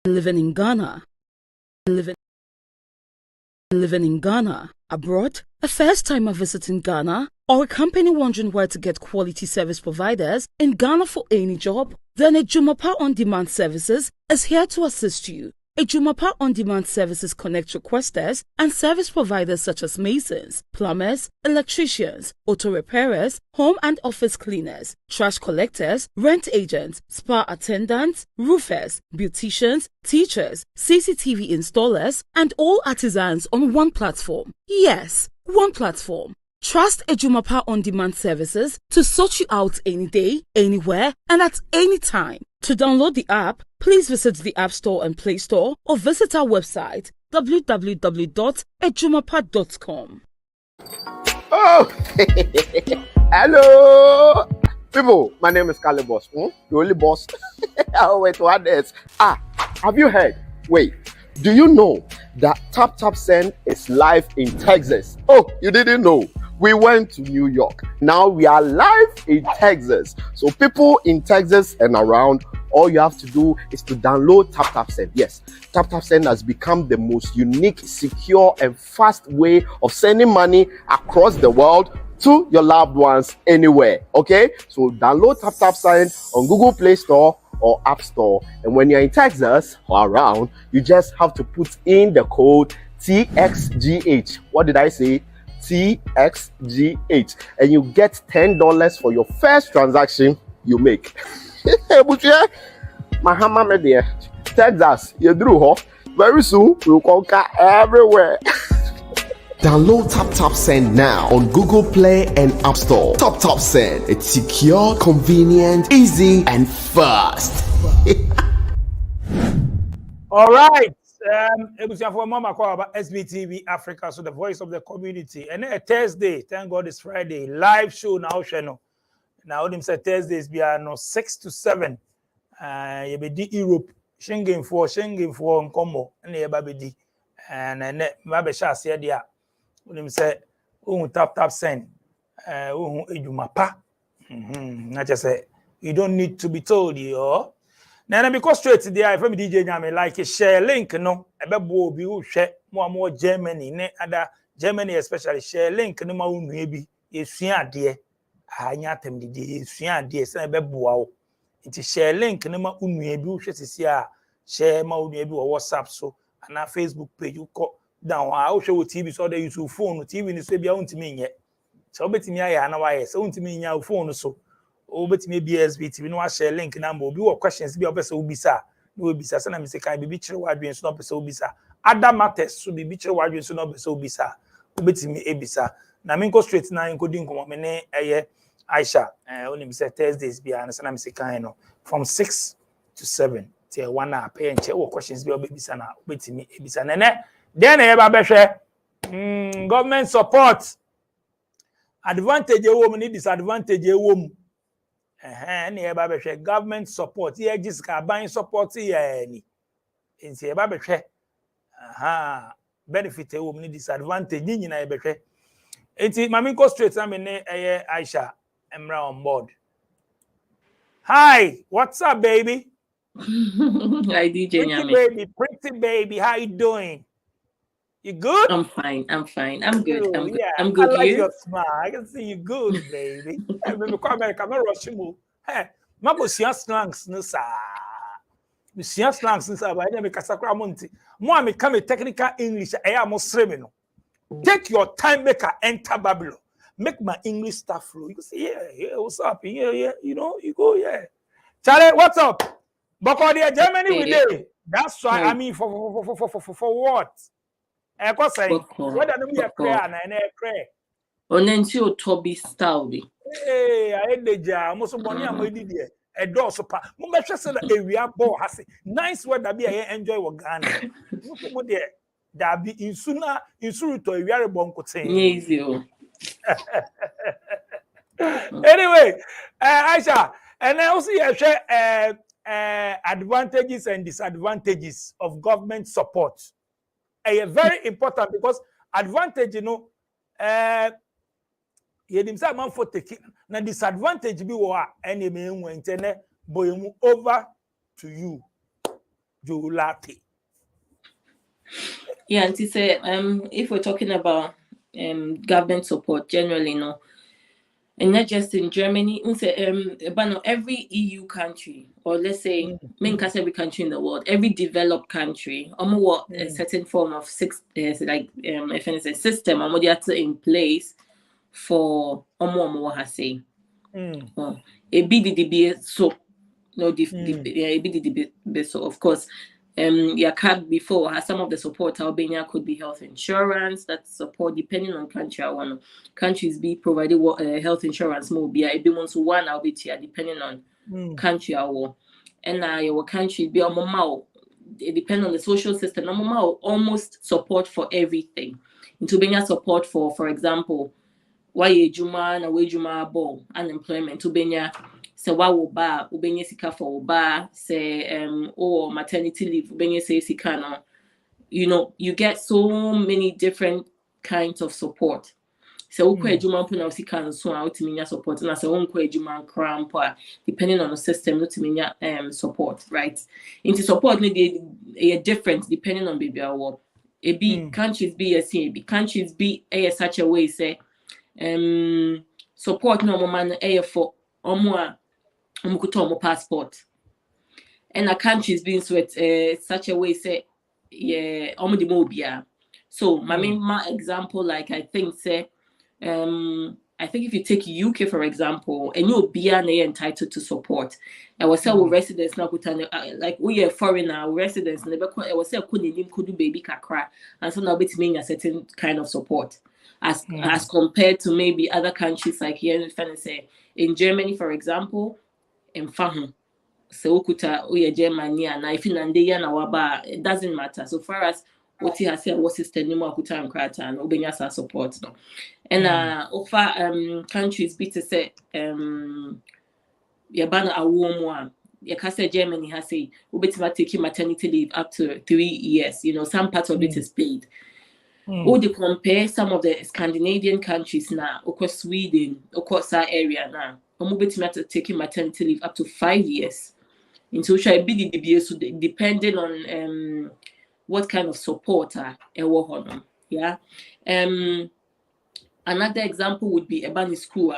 living in Ghana, living in Ghana, abroad, a first-timer visiting Ghana, or a company wondering where to get quality service providers in Ghana for any job, then Ejumapa On Demand Services is here to assist you. Ejumapa On Demand Services connect requesters and service providers such as masons, plumbers, electricians, auto repairers, home and office cleaners, trash collectors, rent agents, spa attendants, roofers, beauticians, teachers, CCTV installers, and all artisans on one platform. Yes, one platform. Trust Ejumapa On Demand Services to sort you out any day, anywhere, and at any time. To download the app, please visit the App Store and Play Store or visit our website www.ejumapa.com. Oh, hello, people. My name is Kale Boss. The only boss. Oh, wait, what else? Have you heard? Wait, do you know that Tap Tap Send is live in Texas? Oh, you didn't know? We went to New York. Now we are live in Texas. So people in Texas and around, all you have to do is to download Tap Tap Send. Yes, Tap Tap Send has become the most unique, secure, and fast way of sending money across the world to your loved ones anywhere. Okay, so download Tap Tap Send on Google Play Store or App Store. And when you're in Texas or around, you just have to put in the code TXGH. What did I say? TXGH, and you get $10 for your first transaction you make. Mahama media, Texas, you drew huh? Very soon we'll conquer everywhere. Download Tap Tap Send now on Google Play and App Store. Tap Tap Send, it's secure, convenient, easy, and fast. All right. For Mama about SBTV Africa, so the voice of the community. And then Thursday, thank God it's Friday, live show now, channel. Now, them say Thursdays be 6 to 7. You be di Europe, Schengen for Nkomo, and you be and then Mabe Shas here, dia. Them say, Tap Tap Send, Ejumapa. I just say, you don't need to be told, yo. Now, let me go straight to the eye. If I'm DJ Nyame, like a share link, no, a be who share more Germany, ne other Germany, especially share link, no more maybe you see a dear. I yatem the day, see a dear, say a bebo. It is share link, no more maybe who share more maybe or WhatsApp, so and our Facebook page you call down. I'll show TV so they use your phone, TV in the same own to me yet. So bet me, I know why, so to me, your phone so. But maybe SBT, no share link number. Be what questions be obese ubisa. No ubisa. Sana mi se kai be bichire wadwen so no obese ubisa. Other matters so be bichire wadwen so no obese ubisa. Ubeti mi ebisa. Na me go straight na nkodi nkomo me ne eye Aisha. Only me say Thursdays be and sana mi se kai no from 6 to 7 till 1 hour. Pay and what questions be obisa na ubeti mi ebisa. Nene then e ba behwe government support. Advantage e wo mu ni disadvantage e wo mu. Government support, yeah, just buying support, yeah, any. In say, benefit a woman disadvantage, in a betre. It's Mammy go straight. I mean, Aisha, Emra on board. Hi, what's up, baby? Hi, DJ Nyame. Pretty baby, how you doing? You good? I'm fine. I'm good. Yeah, I'm good. I like you? your smile. I can see you good, baby. Baby, come back. I'm not rushing you. Hey, Mabo slangs no sa. Me slangs no sa. But I make sakura monti. Mo me come technical English. I am Muslim no. Take your time, make her enter Babylon. Make my English stuff flow. You say, yeah, what's up? Yeah, you know, you go, yeah. Charlie, what's up? Because they Germany we dey. That's why I mean for what? What say? What do we prayer and prayer? Onensi o Toby style. Hey, I hate the jar. Almost money I'm ready there. A door super. Mumba say that area ball has nice weather. Be I enjoy what Ghana. Look there. That be in sooner in to a very bon cote. Anyway, Aisha, and I also share advantages and disadvantages of government support. Very important because advantage, you know, yedim say man for take na disadvantage bi wo a ene me nwa internet boy mu over to you. Julate. Yeah, and to say, if we're talking about government support generally, no, and not just in Germany, but every EU country, or let's say, every country in the world, every developed country, almost a certain form of if it's a system, almost in place for almost has say, a BDDB so. No, so of course, card before has some of the support. Albania could be health insurance that support depending on country. One countries be provided health insurance more be a bit months one I'll be here depending on country or and your country be on it depends on the social system. Almost support for everything. Into being a support for example, why a juma na way juma ball unemployment to benya. So wa wo ba ubenye sika for ba say or maternity leave ubenye say sika no, you know, you get so many different kinds of support. So ukwe ejuma mpo na sika no so a utiminya support na say unkwe ejuma cramp depending on the system utiminya support, right? Into support need a different depending on baby or it be countries be a countries be a such a way say support no man a for omwa passport and a country's being such a way say yeah mobia. So my main example like I think say I think if you take UK for example and you'll be entitled to support. I was saying residents now like we are foreigner residents never I was saying could do baby kakra and so now it's meaning a certain kind of support as compared to maybe other countries like here in Germany for example. So ukuta uye Germany and if Finlandia na waba it doesn't matter so far as what he has said what system ni mo akuta nkrata and obenya sa support no and offer countries be to say yabana awomo ya kase Germany has say ubetima taking maternity leave up to 3 years, you know, some part of it is paid. Or they compare some of the Scandinavian countries now, or Sweden, or that area now. Taking maternity leave up to 5 years. Into which I be the so depending on what kind of support yeah. Another example would be Ebani school.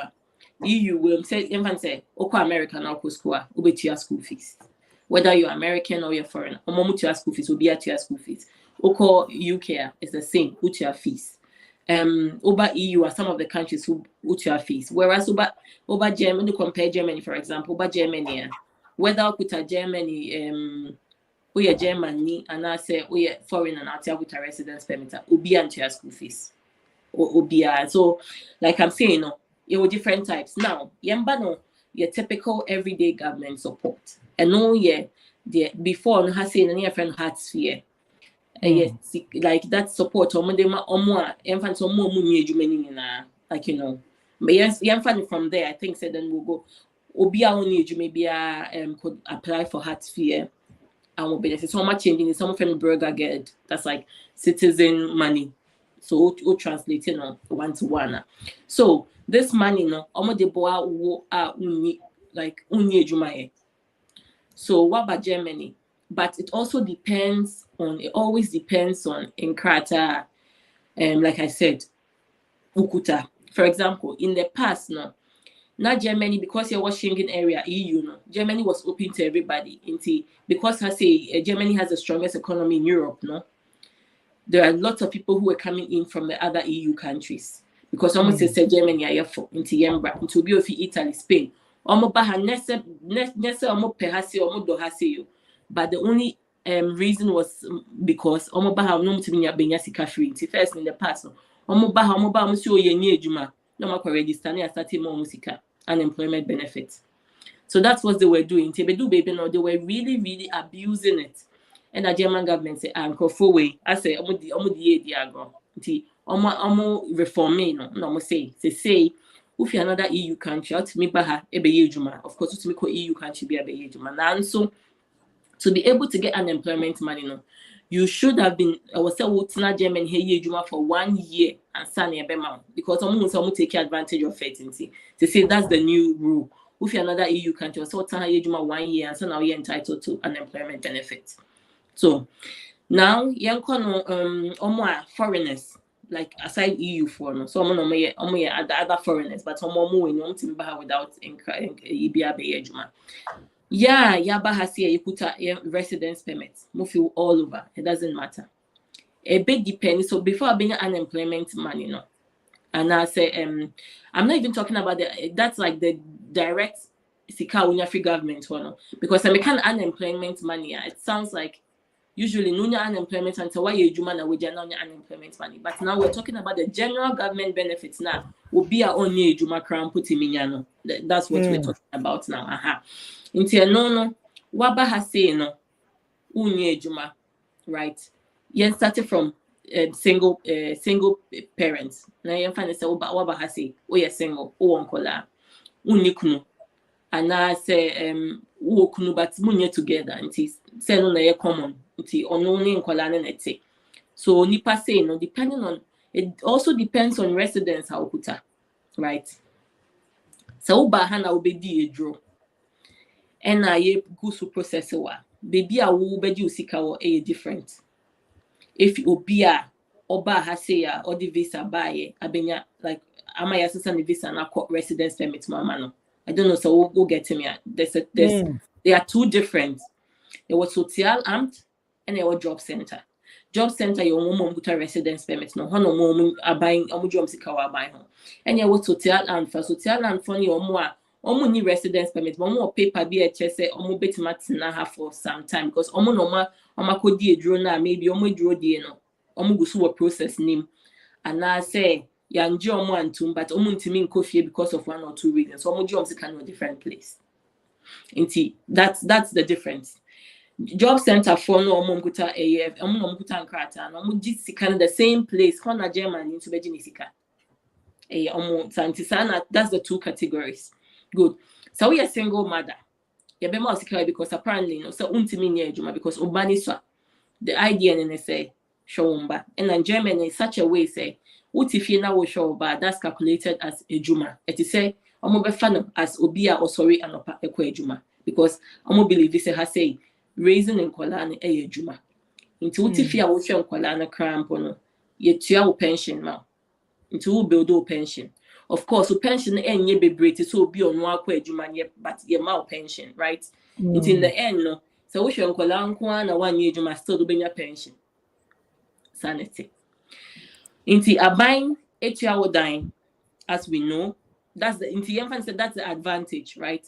EU will say American or school ubetia school fees. Whether you're American or you're foreign, or school fees will be at your school fees. Oko UK is the same, utia fees. Over EU are some of the countries who utia fees. Whereas over Germany, compare Germany for example, over Germany, whether uta Germany, we are Germany and I say we are foreign and atia uta residence permit, ubi antia school fees. Ubia. So, like I'm saying, you know, different types. Now, yambano, your typical everyday government support. And no, before no has seen any friend heart sphere. Yes, like that support like you know, but yes, from there I think so then we'll go obia only maybe could apply for heart sphere and will benefit so much changing some of them burger get that's like citizen money so we'll translate you know 1-to-1 so this money no like so what about Germany? But it also depends on, it always depends on Enkrata, like I said, Ukuta. For example, in the past, not Germany, because it was Schengen area, EU, Germany was open to everybody. Because Germany has the strongest economy in Europe, there are lots of people who are coming in from the other EU countries. Because almost say Germany are for into Yembra, into be of Italy, Spain. But the only reason was because Omobaha no mutiminya benya sika free. First in the past, Omobaha musio yenye juma no makwa register na starting more musika unemployment benefits. So that's what they were doing. Tebedu baby no, they were really, really abusing it. And the German government say, "Anko for way." I say, "Omo di agro." Omo reforming no mo say if you're another EU country, out me baha ebe juma. Of course, to me ko EU country be ebe juma. Now so. To be able to get unemployment money, you should have been. I was saying, Germany here for 1 year and Sunny Ebema because someone take advantage of it. To say that's the new rule. If you're another EU country, so 1 year and so now you're entitled to unemployment benefits. So now young foreigners, like aside EU for no, so other foreigners, but without yeah, yaba has here you put a residence permit, move you all over. It doesn't matter. A bit depends. So before being unemployment money, no. And I say I'm not even talking about that's like the direct Sika free government one, because I can unemployment money. It sounds like usually no unemployment until why you man with unemployment money. But now we're talking about the general government benefits now. Will be our own Juma crown put in. That's what we're talking about now. Aha. Until no waba has say no unye Juma, right? You started from single parents. Now you find say waba has say we single unkola unikunu. And I say kunu but munye together and say no na common. So nipa say no, depending on it also depends on residence how kuta, right? So bahana obedi a draw. And I go to processor wa baby a wo bedi usika wo a different. If obia oba haseya or the visa buy abenya like ama ya sasa visa na residence permit mama no. I don't know, so we'll get to me. They are two different. There was social amt and there was job center. Job center, your mom put a residence permit. No, no mom are buying a job sikawa buy home. And there was social amt for social amt for your more need residence permit, but more paper be a chess or more bit matina have for some time because no could be a drone maybe draw the no process name. And I say young John one too, but to mean coffee because of one or two reasons. So jobs can a different place. That's the difference. Job center for no monkuta AF, monkuta and krata, no kind the same place, Hona German into Bejinisika. That's the two categories. Good. So we are single mother. You be more secure because apparently no so untimi Juma because ubaniswa. The idea in say showumba. And in German in such a way say utifie na wo showba that's calculated as a Juma. It is say fan as obia or sorry and ekwa Juma because believe this has say raising in kolana a Juma. Into utifia wo show kolana cramp no ye tua pension ma. Into build pension. Of course, pension and ye be brave so be on one Juma but ye mal pension, right? It's in the end no. So we should call and 1 year Juma still do your pension. Sanity. Inti abine 8 year dying, as we know. That's the inti infant said that's the advantage, right?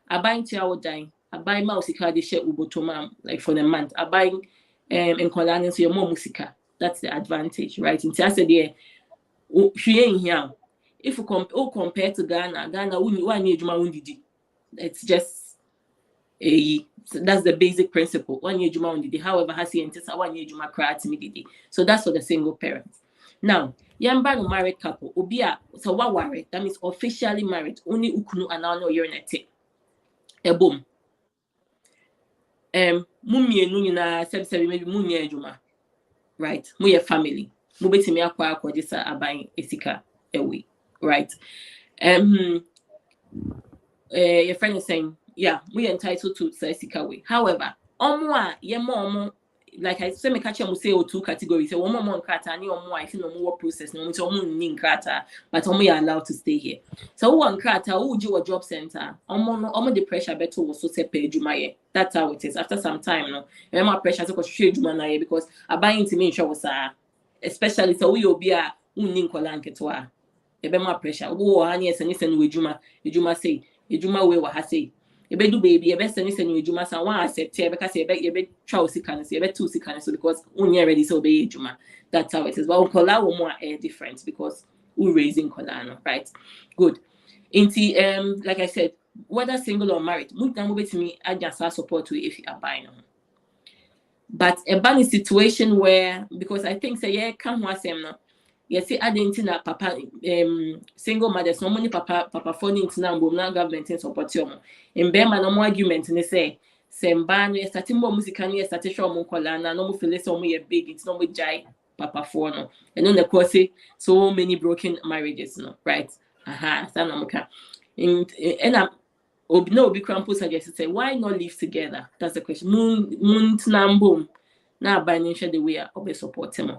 Abine 2 year dying. Abine mouse card share ubotoma like for the month. Abine in Kolani so your more musica. That's the advantage, right? Inti I said yeah, she ain't here. If you compare to Ghana 1 year Juma undidi. It's just that's the basic principle. 1 year Juma undidi. However, has he enters 1 year Juma creatimity. So that's for the single parents. Now, yamba no married couple, obia so what worry? That means officially married. Only ukunu and now you're in a take. A boom. Mumie no na sebi maybe munye Juma. Right? Muye family. Mubetimi akwa disa abayin esika away. Right. Your friend is saying, yeah, we are entitled to esika way. However, ye mom like I say me catch you say 2 categories. So one more krata and I feel no more process, no more krata, but we are allowed to stay here. So one krata who do a job center, the pressure better was so pay Jumaye. That's how it is. After some time, no, more pressure to show Jumanaye because I buy into me show especially so we will be a uninkolanke ebe more pressure. Oh, anya send we Juma say, Juma we wa say. Ebe do baby, ebe send we Juma say one accept because ebe try can say ebe 2 can so because unya ready so be Juma. That's how it is. But kola wo more different because we raising kola, right? Good. Inti like I said, whether single or married, move to me I just support you if you are buying. But a bunny situation where because I think say yeah come one same no. Yes, I didn't know papa single mothers, no money papa phone into number now government in support you. In Bema no more argument and they say Semban we starting more music and yes started show monkolana no more feel so more big it's no more jai papa phone and on the course so many broken marriages no right sana and no be crampus suggest say why not live together that's the question moon boom Now by nature the way of support him.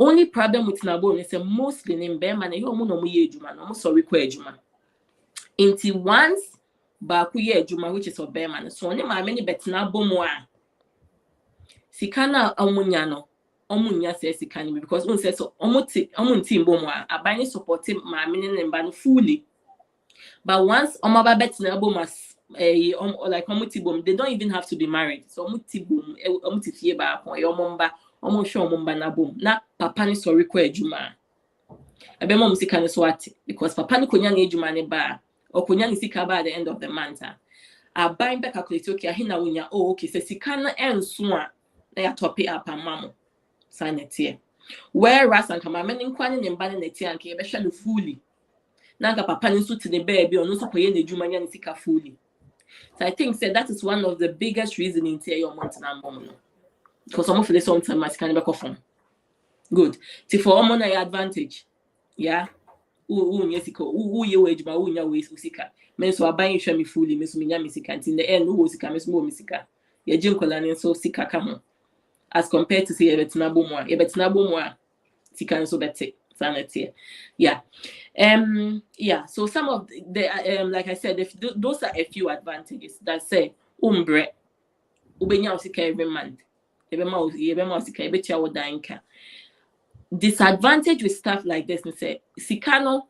Only problem with Nabo is mostly in Beman, you no ye juma, no sorry juma. Inti once Baku ye juma, which is for Beman, so only my many betina bomoa. Sikana Omunyano, Omunya says Sikani, because one says so Omunti bomoa, a binding supporting my meaning and ban fully. But once Omaba betina bomas, like Omutibum, they don't even have to be married. So Omutibum, Omutifieba, or your mumba. Almost sure mumba na boom. Na papa ni sorry kwa juma. Ebe mom sika ni swati because papa ni kunya ni juma ni ba or kunya ni sika ba at the end of the month. A buying back calculate okay hina wunya oh okay se sika na enso a na ya topi up amamo. Sanete. Whereas anka mama ni nkwani ni mba ni neti anka ebe hwe no fully. Na anka papa ni so ti the baby ono so koye na juma nya ni sika fully. So I think that is one of the biggest reasons in your month na mom no. Because some of the sometimes I can back off from. Good. See for all advantage. Yeah. Who you wage by who your ways usika. Men so I buy you me fully, Miss Minya Missika, and in the end, who sika, Miss Mo Missika. Your Jim Colanian so sika come as compared to say a betinabo sika so better. Sanity. Yeah. Yeah. So some of the like I said, those are a few advantages that say umbre ubenya usika every month. Disadvantage with stuff like this and say sikano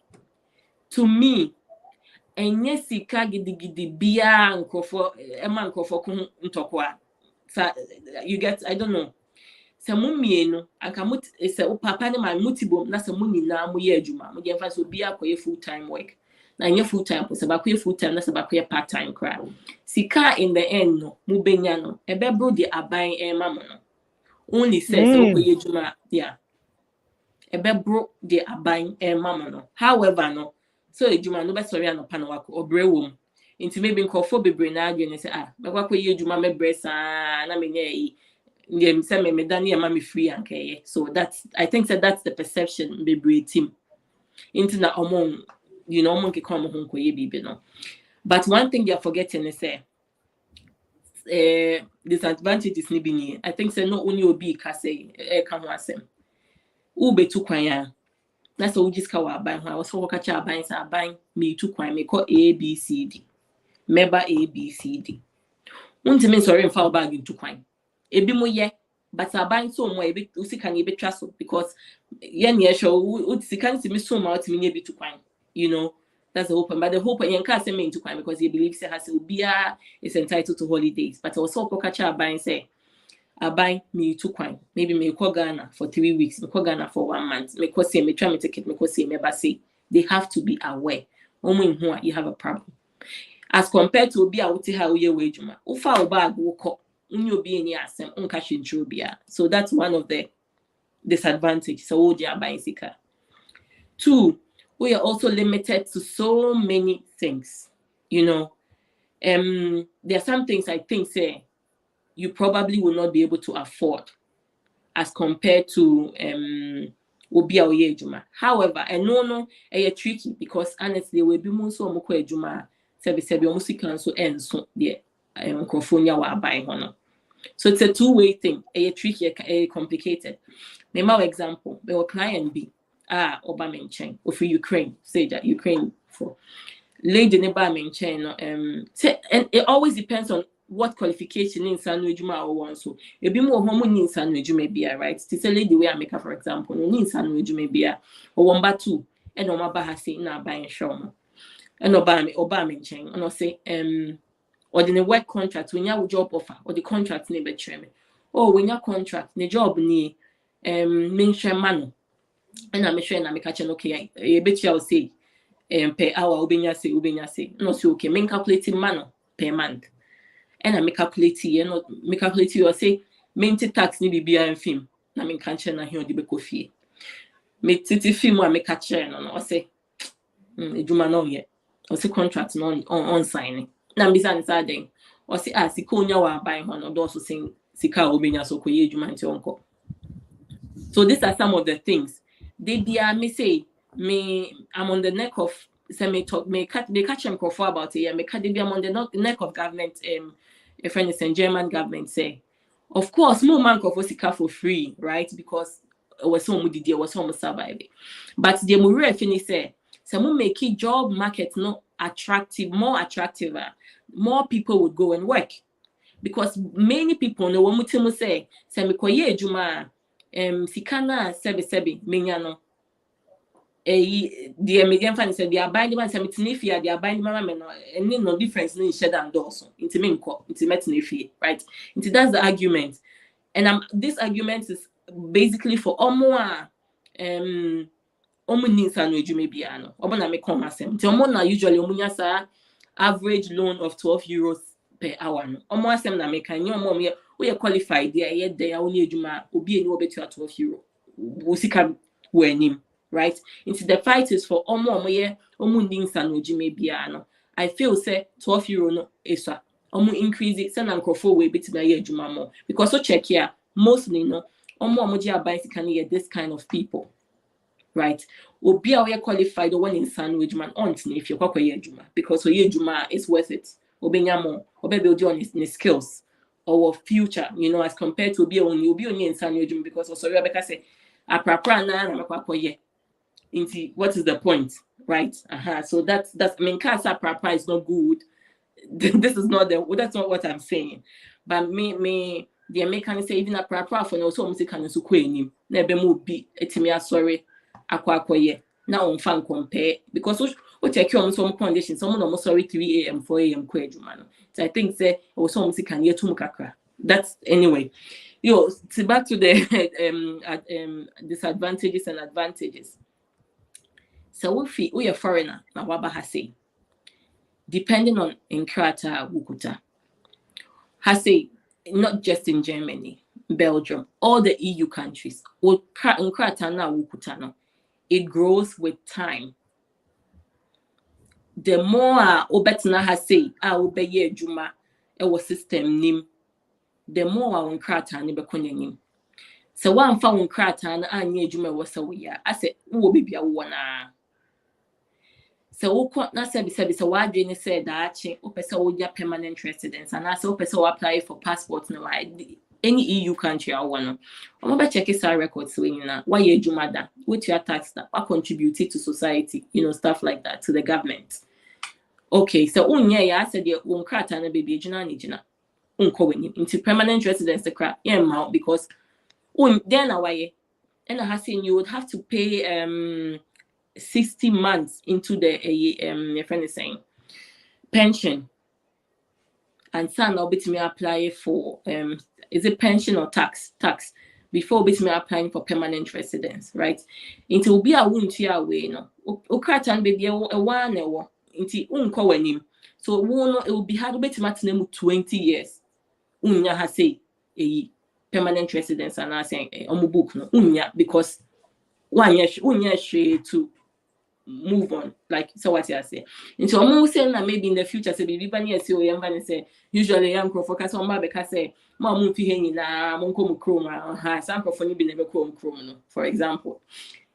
to me and yes sika gidi bia nkofo ema nkofo ku ntokwa you get I don't know se mumienu anka mut se papa ne ma mutibom na se munina mu ye adwuma mu ge fa so bia koye full time work na nye full time se ba koye full time na se ba koye part time cra sika in the end no mu benya no ebe bro di aban ema mo no only says koye adwuma yeah ebe bro di aban ema mo no however no so adwuma no be sorry anopa no wako obre wom inti maybe nkofo bebre na adwe ne se be kwa koye adwuma me bre sa na me nye so that's I think that's the perception bebre team into na omon you know omon ke come home koye bibi no but one thing you're forgetting is disadvantages ni bini I think say no only obi ka say ka ho asem u betu kwan ya na so ujiska wa aban ho so ka cha aban sa aban me tu kwan me ko ABCD member ABCD unti me sorry mfa bag into kwan ebi mo ye but aban so mo ebi usika ni ebi traso because ye na show usika ni me so ma ot me ebi to kwan you know that's the hope but the hope yen ka say me into kwan because he believes say has obia is entitled to holidays but also ko ka cha aban say aban me to kwan maybe me ko Ghana for 3 weeks me ko Ghana for 1 month me ko say me try me ticket me ko say me ba say they have to be aware omo hu you have a problem as compared to obi a wuti ha oye wejuma ufa obag wo ko unyobi any asem unka shintrobia so that's one of the disadvantages so oji abaisika. 2, we are also limited to so many things you know there are some things I think say you probably will not be able to afford as compared to obi a oye ejuma however I no tricky because honestly we be mo so omko ejuma sebi omusika so enso de nkrofonia wa aban hono. So it's a two-way thing. A tricky, a complicated. Name example. Our client B, Oba Menchen, or for Ukraine. Say that Ukraine for lady neba Menchen. And it always depends on what qualification in Sanu Juma or one. So it be more homo in Sanu Juma be right. To say lady way I make for example, no in Sanu Juma be or one ba two, and Oma Bahasi na buying show. And Oba Menchen, and I say or the work contract when you job offer or the contract ni betray me oh when your contract the job ni mention man and I'm sure na make catch okay e bet you say per hour ubenya say no say okay men calculating man per month and I make calculate you know make calculate you say men tax ni bibia en film na men kan che na he odi be kofie me titi film a make catch no say ejuma no ye or say contract no on signing na mbisa nsa den o si sika onya wa aban ho no do so sin sika obenya so koye adwuma nti onko. So these are some of the things they bia me say me I'm on the neck of say me catch him for about a year me I'm on the neck of government a friend is in German government say Of course, more man for sika for free, right? Because it was so muddy, was so survive. But the Murray finish say, some make it job market not attractive, more attractive, more people would go and work. Because many people know what Mutimu say me juma sikana sebi menyano the median fan said they are binding man semitinifi they are binding mama and no difference in shed and also into minko into metinifi, right? Into that's the argument. And this argument is basically for omo needs an ejumebiano obona me come asem na usually omunya sa average loan of 12 euros per hour no omo asem na me kan omo me we qualified there there only ejuma obi eni obetu at 12 euro wo sika wenim, right? Into the fight is for omo needs an ejumebiano. I feel say 12 euro no eswa omo increase it send ankofo we bit na ye ejuma more because so check here mostly no omo ji abai sika na this kind of people, right? Obi a we qualified the one in sandwich man aunt if you're kwakwa juma because so juma is worth it. Obenya more obe build on his skills or future, you know, as compared to obi only in sandwich because also Rebecca say aprapra na kwakwa ye. Into what is the point, right? So that's I mean cancer aprapra is not good. This is not that's not what I'm saying. But me the American say even aprapra for no so music can so kwenim na ebe mu bi etimi asori akwakoye na on fan compare because what take you on some conditions someone almost sorry 3 a.m. 4 a.m. kwa juma no. So I think say also music can ye tum kakra. That's anyway. Back to the disadvantages and advantages. So if we are foreigner na waba hase depending on Nkrata Wukuta hase not just in Germany, Belgium, all the EU countries. It grows with time. The more obetna has say obeye juma ewo system nim, the more Nkrata ni bekonya. So one fa Nkrata na anye juma wasa wiya. I said wo bibia wona. So who na sebi so why didn't say that opesa woja permanent residence and also opesa apply for passport no any EU country I want. I'm about check his records so why you jumada with your tax that what contributed to society, you know, stuff like that to the government. Okay, so I said the krata na baby jina unko into permanent residence the crap because then away and I have seen you would have to pay 60 months into the your friend is saying pension and son now bit me apply for is it pension or tax before bit me applying for permanent residence, right? Into will be a wound to your way nookratan baby a one into unko wenim so it will be hard bit matinemu 20 years unya has say a permanent residence and I saying on book no unya because one year to move on, like so what you say. And so I'm saying that maybe in the future, say be bani say young man say usually young crop focus on my because say mom fi hen na mon come chroma ha some crop ni be never come chroma no, for example.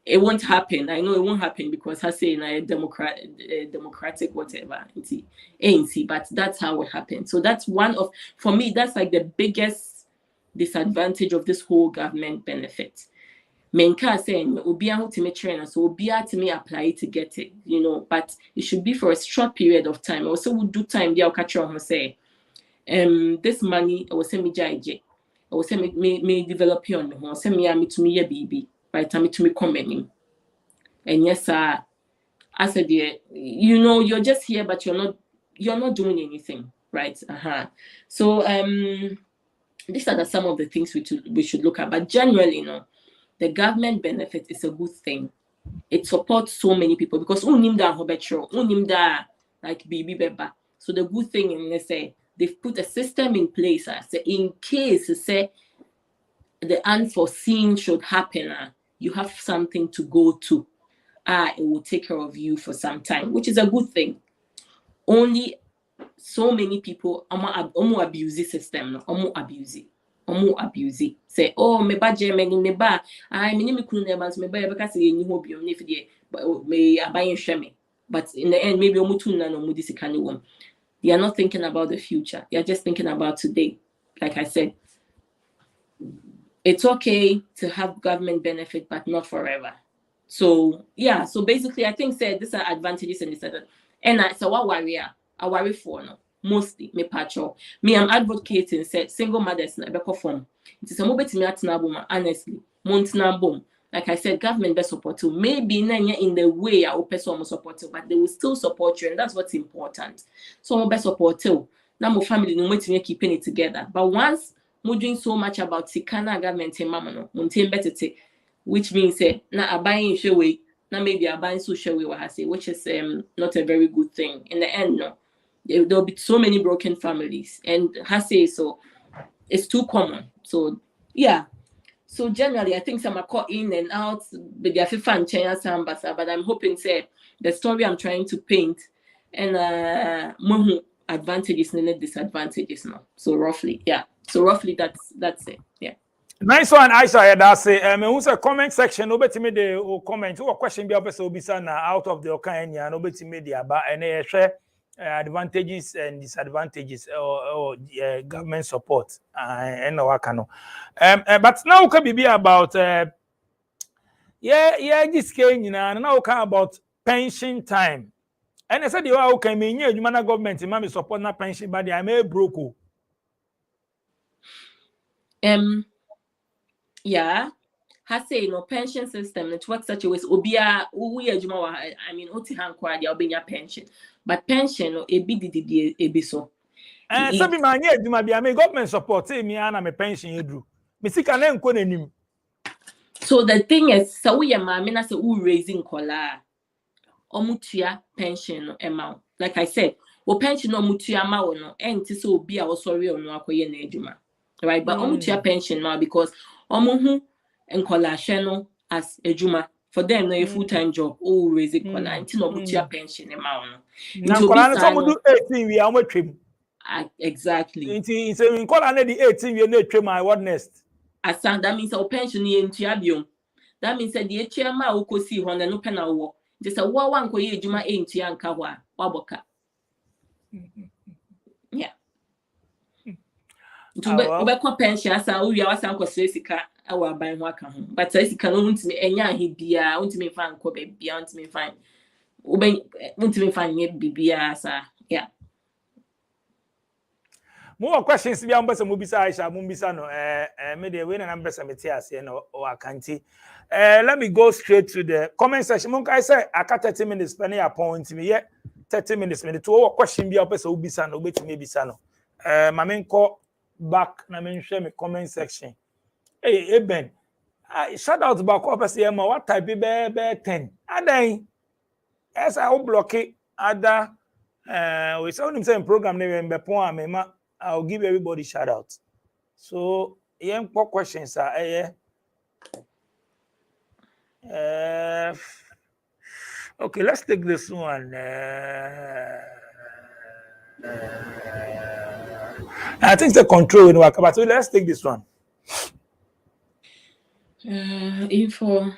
It won't happen. I know it won't happen because I say in a democratic whatever it's ANC, but that's how it happened. So that's one of, for me, that's like the biggest disadvantage of this whole government benefit. Menka saying Ubia to me trainer, so Ubia to me apply to get it, you know, but it should be for a short period of time. Also, would do time they'll catch on say, this money I will send me JJ, I will send me develop on me, or send me to me a baby, right? Time to me commenting. And yes, I said, yeah, you know, you're just here, but you're not doing anything, right? So these are some of the things we should look at, but generally, you know, the government benefit is a good thing. It supports so many people because like baby beba. So the good thing in let's say they've put a system in place say in case say the unforeseen should happen, you have something to go to. It will take care of you for some time, which is a good thing. Only so many people abuse the system, abuse it. Say, oh, me ba Germany, me ba. I me kunu ne ba so me ba because ye ni hobi om ne fide me abayin hweme. But in the end, maybe omutu na no mudi sikani wom. They are not thinking about the future. They are just thinking about today. Like I said, it's okay to have government benefit, but not forever. So yeah, so basically, I think these are advantages and disadvantages. And so what I worry for no mostly me patrol. Me, I'm advocating said single mothers na beko form. It is a mobile to me at Nabuma, honestly. Montana boom. Like I said, government best support you. Maybe in the way I will person support you, but they will still support you, and that's what's important. So best support you. Now my family no to keeping it together. But once we're doing so much about Sikana government in Mamano, which means na buying way, now maybe I buying social way, which is not a very good thing. In the end, no. There'll be so many broken families, and so it's too common. So yeah. So generally, I think some are caught in and out, but they are fan change but I'm hoping the story I'm trying to paint and more advantages and disadvantages now. So roughly, yeah. So roughly that's it. Yeah. Nice one, Aisha. That's it. Who's a comment section? Nobody made the comment. Who question be obviously out of the Okanya? Nobody made the about and share advantages and disadvantages or government support and but now can be about this came now about pension time. And I said you are okay, me you man government man support na pension, but I may broke. Yeah. Pension system, it works such a way. Obia, I mean, Otihan pension. But pension, a bit so. Some man, yeah, be government support me and I'm a pension you do. So the thing is, so we are mamina say who raising kola omutia pension amount. Like I said, pension omutia amount no, and so be our sorry or no akoye na eduma. Right? But omutia pension now because omuhu and kola channel as a juma for them no a full-time job always kola until no mutia pension amount. Now kola some do 18 we are trim. Exactly. It's in kola na the 18 we no trim my what next. As that means our pension ni entuabium. That means that the chairman who could see one and no penal war. Just a one ko ye juma entua nka ho a waboka. Yeah. To pension asa we are sanko sika our buying work. But I can only enya he bia, only fan ko bia, only fine. Only fine ye bibia sa. Yeah. More questions be ambassador Mubisa Aisha Mumbisa no me the way na ambassador metias no o akanti. Let me go straight to the comment section. Monk I say aka 30 minutes spending upon me yeah 30 minutes me to question be ambassador Ubisa no betimi bisa no. Ma men call back na men share me comment section. Hey Ben, shout out back up say ma what type be 10. Adan as I will block it other we saw him say program name be pon amema I'll give everybody shout out. So yeah, more questions are okay, let's take this one. I think the control in work, but let's take this one. Info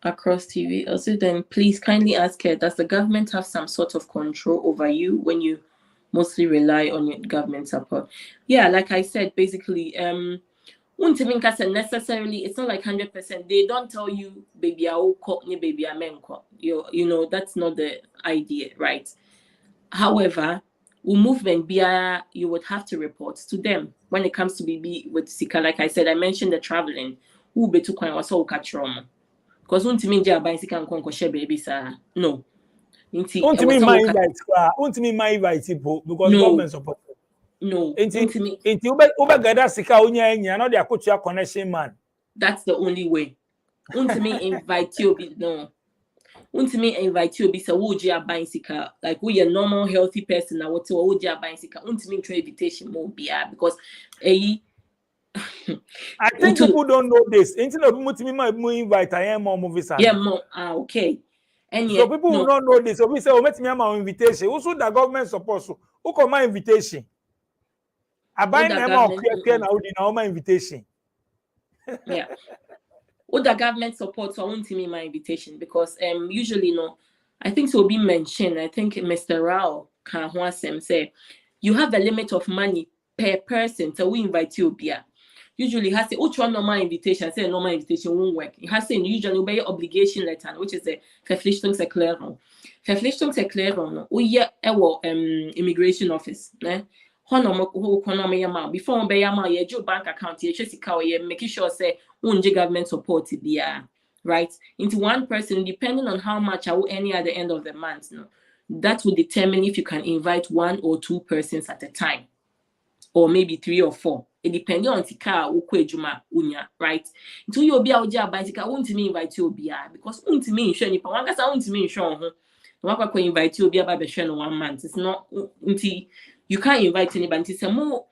across TV. Also, then please kindly ask her, does the government have some sort of control over you when you mostly rely on your government support? Yeah, like I said, basically, necessarily, it's not like 100%. They don't tell you, baby, I will call ni baby, I mean, you know, that's not the idea, right? However, movement you would have to report to them when it comes to BB with Sika. Like I said, I mentioned the traveling. Who be too quiet was all catch wrong. Because unti ja buy Sika and konko share baby sir. No. Unti my invite people because government support. No. Unti ube gada Sika unya enya no dey akotua connection man. That's the only way. Unti invite you no. Unti invite you be say would you buy Sika like we a normal healthy person na what would you buy Sika unti try invitation more because I think people don't know this. Instead of me invite I am more movies. Yeah, more okay. And so people will not know this. So we say, oh, let me have my invitation. Also, the government supposed to. Who call my invitation? I buy them out here now. My invitation. Yeah. Would the government support? So I won't me my invitation because usually I think so be mentioned. I think Mr. Rao can say you have a limit of money per person. So we invite you beer. usually has to which one normal invitation, say normal invitation won't work. It has to usually obey obligation letter, which is a Verpflichtungserklärung. Verpflichtungserklärung, immigration office. Before your bank account, you making sure say government support right? Into one person, depending on how much I will any at the end of the month, that will determine if you can invite 1 or 2 persons at a time, or maybe 3 or 4. It depends on tika ukwejuma unya, right? Until you be out there, but I want to invite you because want me insure ni pa I want me insure no invite you be about 1 month. It's not until you can't invite anybody. Some more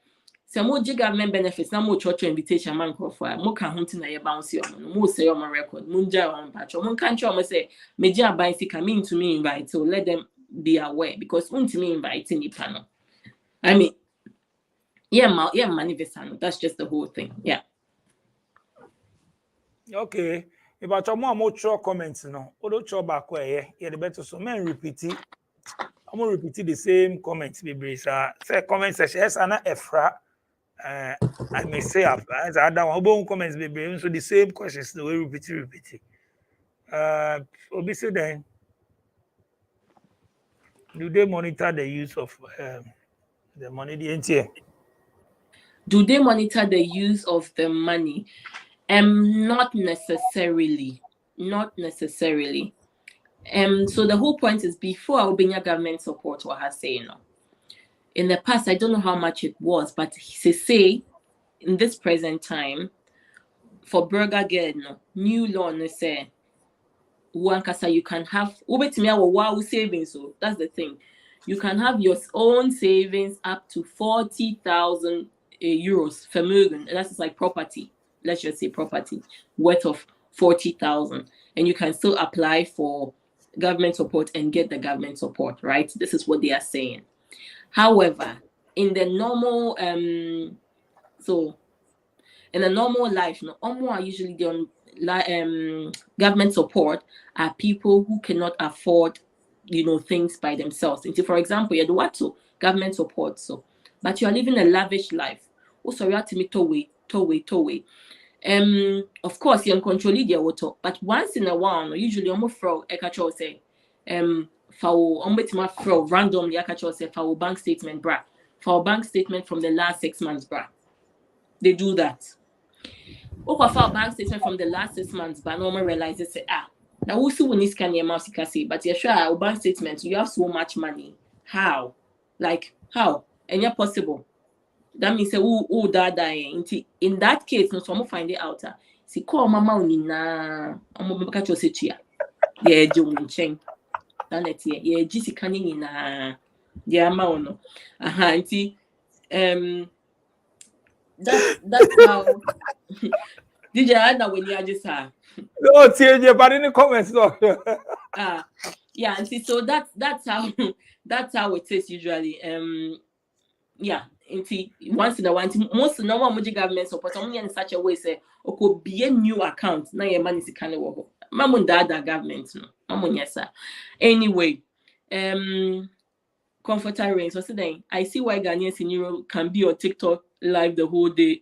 government benefits, no more church invitation man for more can hunting na bounce you more say on my record, munja on patch, or country almost say major bicycle coming to me invite, so let them be aware because to me inviting the panel. I mean, manifestation. That's just the whole thing. Yeah. Okay. If I talk more short comments, Odo back where the better so men repeat it. I'm gonna repeat the same comments, baby. Say comment section. Yes, Anna Efra. I may say as I don't want comments, baby. So the same questions, the way repeat it. Obviously, then, do they monitor the use of the money? The NTA? Do they monitor the use of the money? Not necessarily. Not necessarily. So the whole point is before Albania government support what has saying. In the past, I don't know how much it was, but he say in this present time, for Burger Girl, new law say you can have wow savings. So that's the thing. You can have your own savings up to 40,000 euros vermögen. That's like property. Let's just say property worth of 40,000, and you can still apply for government support and get the government support. Right? This is what they are saying. However, in the normal in a normal life, are usually on government support are people who cannot afford, things by themselves. And for example, you do what to government support, but you are living a lavish life. Also, you have to meet tow. Of course, you can control the water, but once in a while, usually almost throw a catch say, for randomly say for bank statement, for bank statement from the last 6 months, they do that. Or for bank statement from the last 6 months, but no one realizes say now also when this can your mouse but you're sure our bank statement you have so much money. How? And you're possible. That means say in that case, no someone find it out. See call mama unina catch your situation. Yeah, Jung. Yeah, GC canning in the amount. That's how did you add that when you just no, TJ, but in the comments, yeah, and see, so that's how it is usually. Yeah, once in a while, most normal government support only in such a way say, okay, be a new account. Now your money is kind of work. Mamun dada government, no. Mamun yes sir. Anyway, comforter rain. So today, I see why Ghanaians in Europe can be on TikTok live the whole day.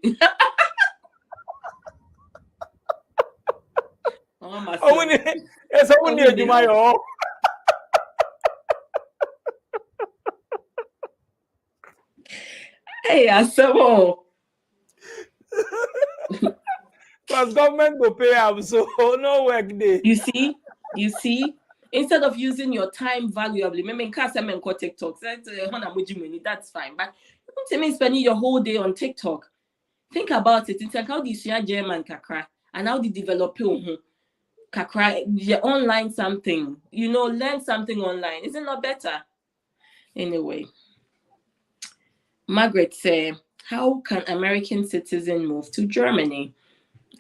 Hey, Asamo. Because government will pay up, so no work day. You see, instead of using your time valuably, TikTok, that's fine. But you want to spending your whole day on TikTok. Think about it. It's like how the German kakra and how the develop kakra, online something, learn something online. Isn't that better? Anyway. Margaret said, how can American citizens move to Germany?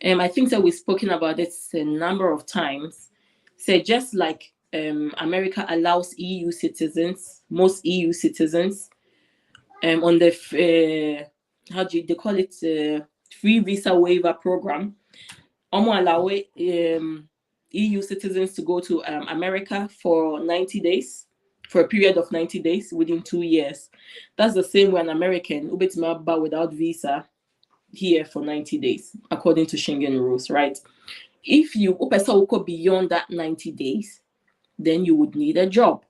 I think that we've spoken about this a number of times. So just like America allows EU citizens, most EU citizens, on the, they call it free visa waiver program, allow EU citizens to go to America for 90 days. For a period of 90 days within 2 years. That's the same when American without visa here for 90 days, according to Schengen rules, right? If you go beyond that 90 days, then you would need a job.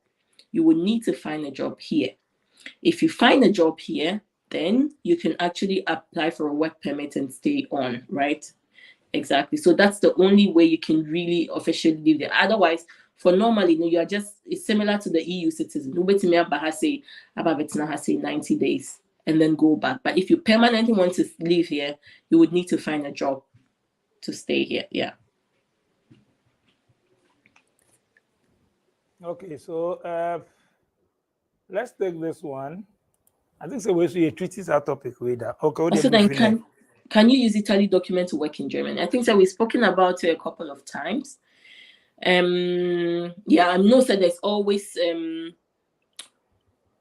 You would need to find a job here. If you find a job here, then you can actually apply for a work permit and stay on, right? Exactly. So that's the only way you can really officially live there. Otherwise, for normally, you are just, it's similar to the EU citizen. Nobody say 90 days and then go back. But if you permanently want to live here, you would need to find a job to stay here. Yeah. Okay, so let's take this one. I think so. We should treat this our topic with that. Okay. So then, can you use Italy document to work in Germany? I think that we've spoken about it a couple of times. Yeah, I know that there's always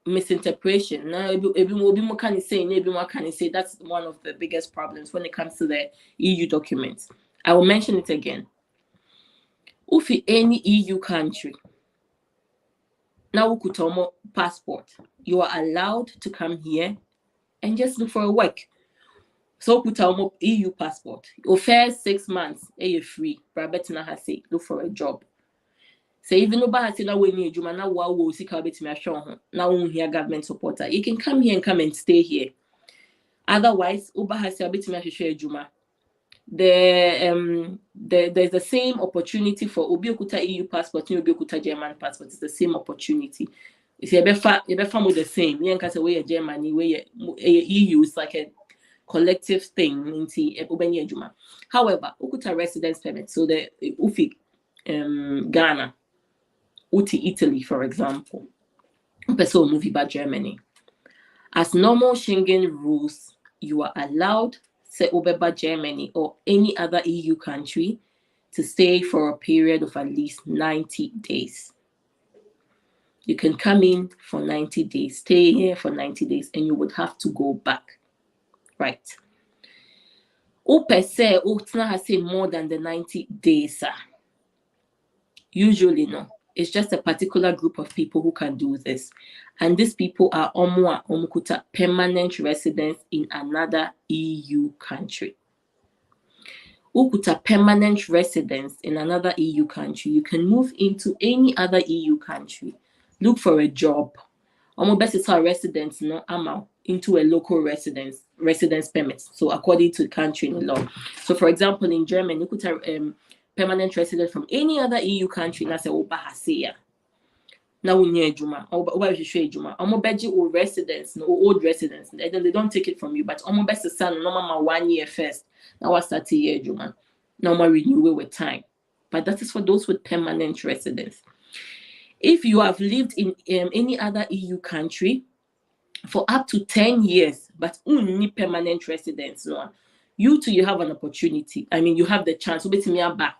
misinterpretation. Now, everyone can say that's one of the biggest problems when it comes to the EU documents. I will mention it again. If any EU country now passport, you are allowed to come here and just look for a work. So EU passport. Your first 6 months, you're free. Look for a job. So even though I say that when you now wow see now here government supporter, you can come here and come and stay here. Otherwise, there's the same opportunity for Obiokuta EU passport and Obiokuta German passport. It's the same opportunity. If you're the same, you can say where Germany, where EU is like a collective thing. However, Ukuta residence permit, so the Ufi Ghana, Uti Italy, for example, person movie by Germany. As normal Schengen rules, you are allowed say Obeba Germany or any other EU country to stay for a period of at least 90 days. You can come in for 90 days, stay here for 90 days, and you would have to go back. Right. Se has say more than the 90 days. Usually, no. It's just a particular group of people who can do this. And these people are omukuta permanent residents in another EU country. Ukuta permanent residents in another EU country. You can move into any other EU country. Look for a job. Best residents no into a local residence permit. So according to country law. So for example, in Germany, you could have permanent resident from any other EU country. That's a Obahaseya. Now we need Juma. Or residents, no old residents. They don't take it from you, but best son normal 1 year first. Now I start a year Juma. Now I renew it with time. But that is for those with permanent residence. If you have lived in any other EU country for up to 10 years, but only permanent residence, you too, you have an opportunity. I mean, you have the chance to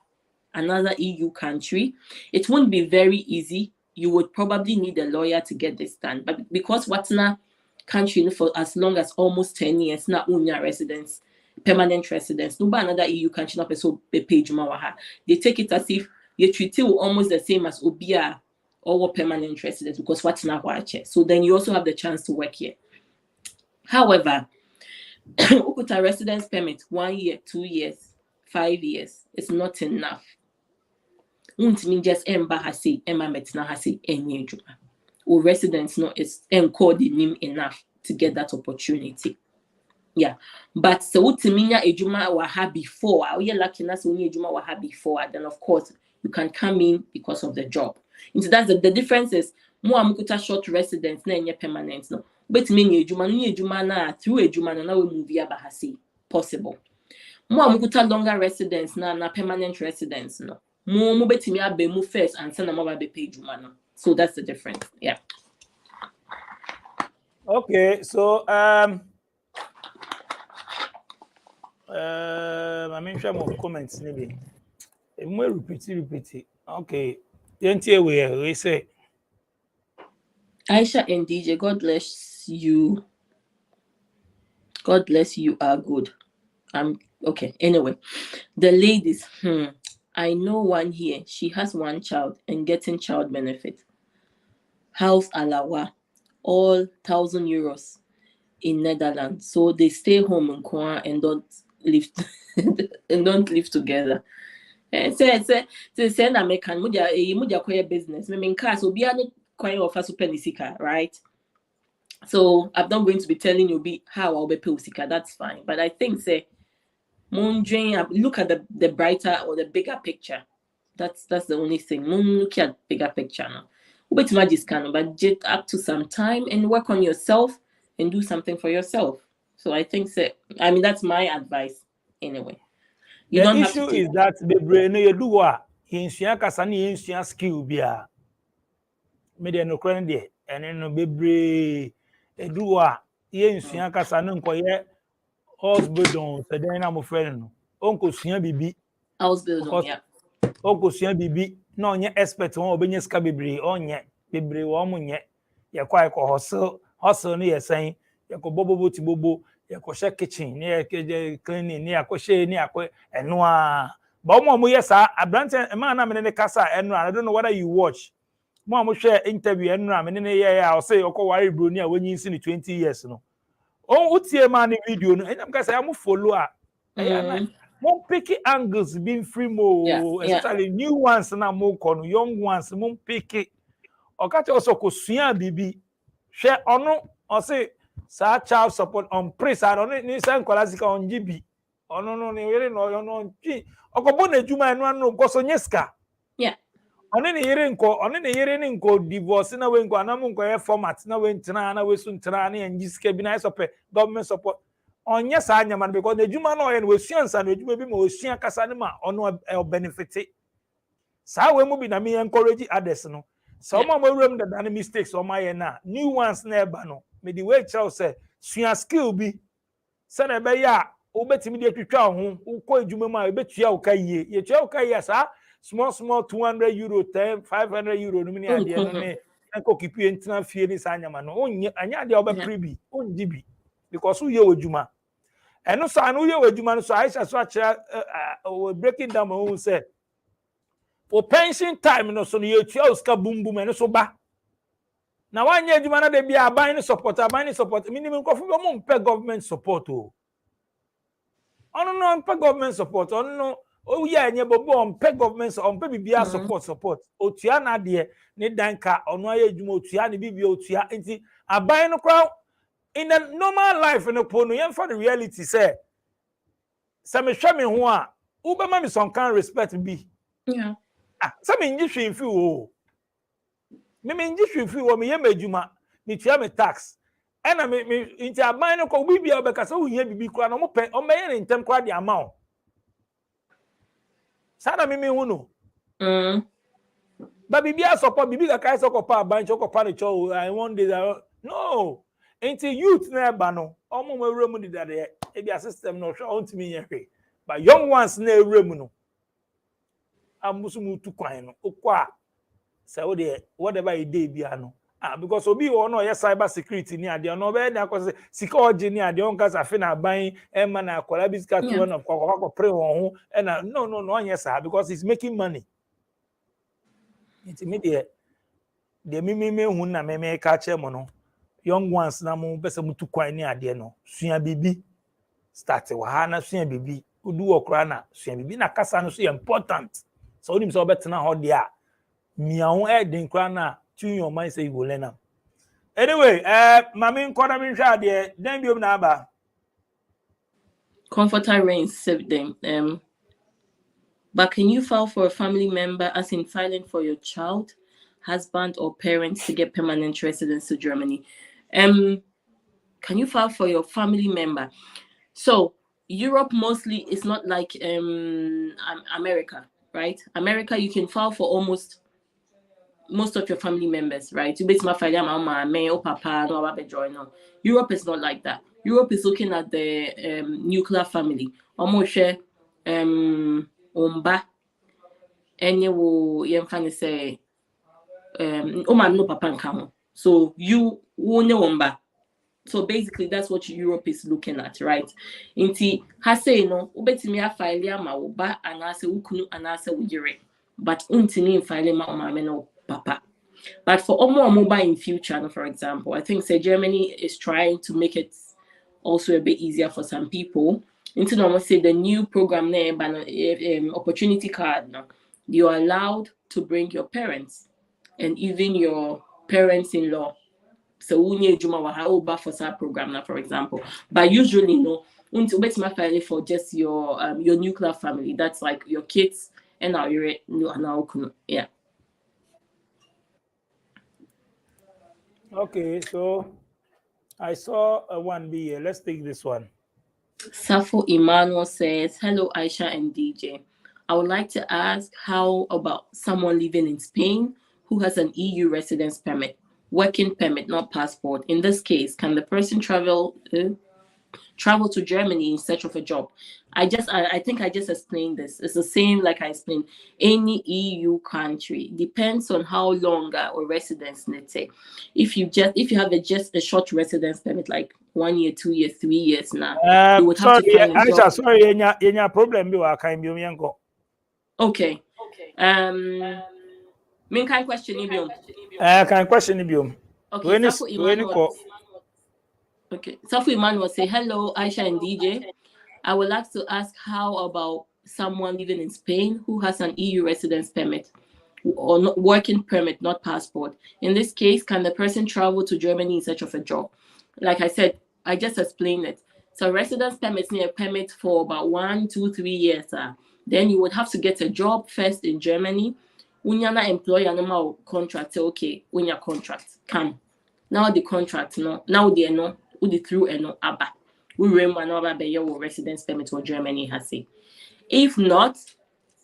another EU country. It won't be very easy. You would probably need a lawyer to get this done. But because what's na country for as long as almost 10 years, not only residents, permanent residents, no another EU country, not so pay. They take it as if you treat it almost the same as Obia or permanent residents because what's not watch. So then you also have the chance to work here. However, Ukuta residence permit 1 year, 2 years, 5 years is not enough. Just or residents no is encoding enough to get that opportunity. Yeah, but so utiminya ejuma waha before. You're lucky na so ejuma waha before. Then of course you can come in because of the job. And so that's the difference is more amukuta short residence na enye permanent no. But me ejuma na through ejuma na we move ya bahasi possible. More amukuta longer residence na permanent residence no. More betimi abe move first and send them be pay ejuma no. So that's the difference. Yeah. Okay, so I mean, some of comments maybe. More repeat. Okay, we say. Aisha and DJ, God bless you. God bless you. Are good. Okay. Anyway, the ladies. I know one here. She has one child and getting child benefit. House alawa, all €1,000. in Netherlands, so they stay home in Kwa and don't live and don't live together. And say send American mudia business. I mean, cars will be any coin of a super nisika, right? So I'm not going to be telling you how I'll be Pusika, that's fine. But I think say look at the brighter or the bigger picture. That's the only thing. Look at bigger picture now. But get up to some time and work on yourself and do something for yourself. So I think that's my advice anyway. The issue is that the brain you do what in kasani in skill bia. Media no crane and then no be do what in kasani nkoye house building so then I'm friend no. Onko sua bibi house building yeah. Onko sua bibi na onye expert won obenye ska bebre onye bebre wo munye ye kwa ko hustle no yesen ye ko bobo tibobo ye ko she kitchen ne ye cleaning ne akoshe ne akọ eno a ba mo yesa abrante man na me ne kasa eno I don't know whether you watch mo share interview eno a me ne ye I say okọ bro ni a wenyi nsi ni 20 years no on utie man video no enyam kasa am follow a mo pick angles being free mo especially new ones na mo kono young ones mo pick okache also ko sua bibi hwe ono o say sa child support on priest I don't ni say nkolasika on GB ono no ni yere no ono nti okobo na ejuma enu no goso nyeska ono ni yere ni nko divorce na we nko anam nko ye format na we ntina na we su ntina na njiska bi na support government support onye sa anyama because the ejuma no ye we suansa na ejuma bi ma osua kasa ne ma ono benefit sa we mu bi na me encourage others no some of them the mistakes on my na new ones never no me the way Charles say sua skill bi say na be ya obetimi de twitwa ho ukọ ejuma ma obetua ukaye ye tua ukaye sa small €200 €10 €500 no me ade no ne enko kipi entina fie ni sa anyama no onye anya de obe prebi onji bi because uye ojuma eno so anu uye ojuma no so Aisha so akira breaking down my own say for pension time no so you tua uska boom eno so ba na wanye ejuma na de bia aban support minimum nkofo be mo mpe government support o ono no mpe government support ono no o ye anye bobo mpe government on mpe bibia support otua na de ne danka ono aye ejuma otua ne bibia otua enti aban no kwa in the normal life no pono yen for the reality say me hwe me ho a u be ma me some kind respect bi say me nji hwe mfi o me nji hwe mfi o me ye majuma me tua me tax ena me inti aban no ko bibia obekasa wo hia bibi kura no mo pe o me ye ntem kwa de amount sana me hu no ba bibia support bibi ka kai support pa aban cho ko pa ne cho I want this no inti youth na ba no omo mo ewura mu didade e bia system no hwe on timi yehwe but young ones na ewura mu no amusu mu tu kwan no okwa say wo de whatever you dey bia no because obi wo no ye cyber security ni ade no be na ko sika oje ni ade on kasa fe na ban e ma na akola bisika to one of ko pre won ho e na no onye sa because it's making money intermediate de me hu na me ka che mo no young ones na mo pese mutu kwan ni ade no sua bibi start wa ha na sua bibi udu okra na sua bibi na kasa no so important so onim so betena ho de a miawo e den kra na tune your mind say you will learn them. Anyway, mami nkoda mi hwa de den biom na aba. Comforter reigns save them. But can you file for a family member, as in filing for your child, husband, or parents to get permanent residence to Germany? Can you file for your family member? So Europe mostly is not like America, right? America, you can file for almost most of your family members, right? You basically file mama, me, or papa, no about join. Europe is not like that. Europe is looking at the nuclear family. Almost omba, any wo yemfani say no papa nkamo. So you won't omba. So basically, that's what Europe is looking at, right? Inti hase no ubetimi afile ama oba anase ukunu anase ujire, but untini file ma mama no papa. But for omo mobile in future, for example, I think say Germany is trying to make it also a bit easier for some people. Into almost say the new program there, but opportunity card now, you are allowed to bring your parents and even your parents-in-law. So we need to for that program now, for example. But usually, no, file for just your nuclear family. That's like your kids and yeah. Okay, so I saw a 1B here. Let's take this one. Safo Emmanuel says, hello, Aisha and DJ. I would like to ask, how about someone living in Spain who has an EU residence permit, working permit, not passport? In this case, can the person travel to Germany in search of a job? I think I just explained this. It's the same like I explained. Any EU country depends on how long or residence let's say. If you have just a short residence permit, like 1 year, 2 years, 3 years now, you would have to find a job. Sorry, any problem be wa kan bi omienko. Okay. Main kind question ibium. Kind question ibium. Okay, Safu Emmanuel say, hello, Aisha and DJ. I would like to ask, how about someone living in Spain who has an EU residence permit or not, working permit, not passport? In this case, can the person travel to Germany in search of a job? Like I said, I just explained it. So residence permits need a permit for about 1, 2, 3 years. Then you would have to get a job first in Germany. When you're not employer, no contract, okay, when your contract come. Now the contract, no, now they know. Through and no abba. We remember by your residence permit for Germany has say. If not,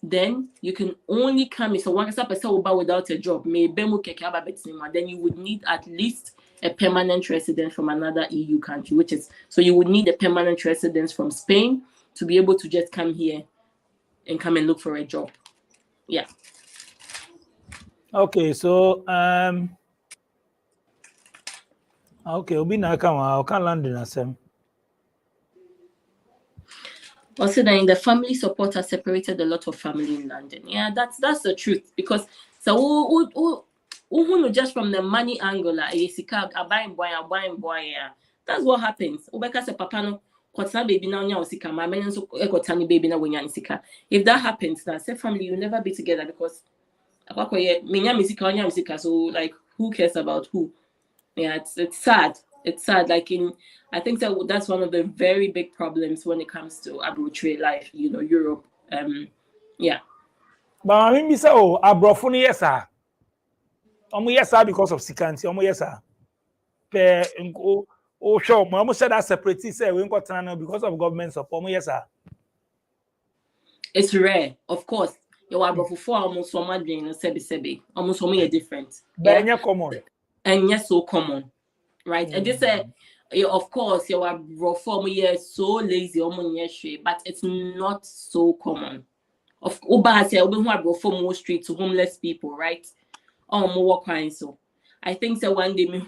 then you can only come so one person without a job. Then you would need at least a permanent resident from another EU country, which is so you would need a permanent residence from Spain to be able to just come here and come and look for a job. Yeah. Okay, so okay, Obi na can land in asem. Also, then the family support has separated a lot of family in London. Yeah, that's the truth. Because so who just from the money angle, buying boy, yeah. That's what happens. Ubeka se papa no kwatana baby na onya osika, my men so ekotani baby na wonya nsika. If that happens, now say family you never be together because so like who cares about who? Yeah, it's sad. It's sad. Like I think that's one of the very big problems when it comes to abroad life. You know, Europe. Yeah. But I mean, say abrofo ni yesa. Omo yesa because of sikanti. Omo yesa. Pe sure. Omo said that separately say we got because of government support. Omo yesa. It's rare, of course. You are abrofo for almost so much being sebi. Almost so many different. But yeah, common. And yes, so common, right? And this of course, you are reform so lazy, but it's not so common. Of reform street to homeless people, right? More kind so. I think so one day me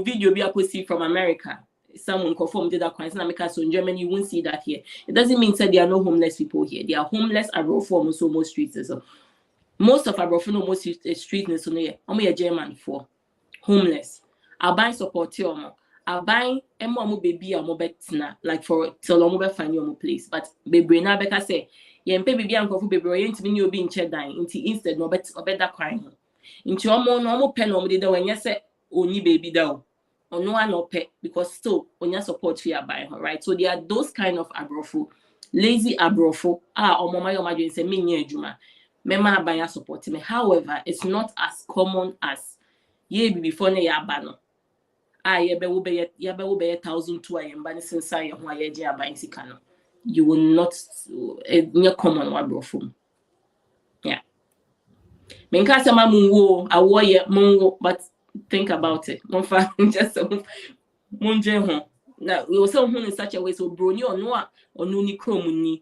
video be a see from America. Someone confirmed that kind so in Germany you won't see that here. It doesn't mean that there are no homeless people here. There are homeless at reform so most streets so. Most of our Brofino most street in Sonia, only a German for homeless. I'll buy support you. I'll buy a more baby or more betina, like for till more find your place. But baby na beka say, yeah, baby and coffee baby, you to you being check dying into instead no better crying. Into your more normal pen on the when you say only baby down. Or no one no pet because still on your support you are buying her, right? So there are those kind of abrofo, lazy abrofo, or mama your mother say me juma. Mema baya support me. However, it's not as common as ye before ne yabano. Ye be 1,002 ayemba since I who ye abayin sikano. You will not near common one brofum. Yeah. Menkasa mamungo awoye mungo, but think about it. Monfa just munje hon. Now we also in such a way so brony or no or nuni kromuni.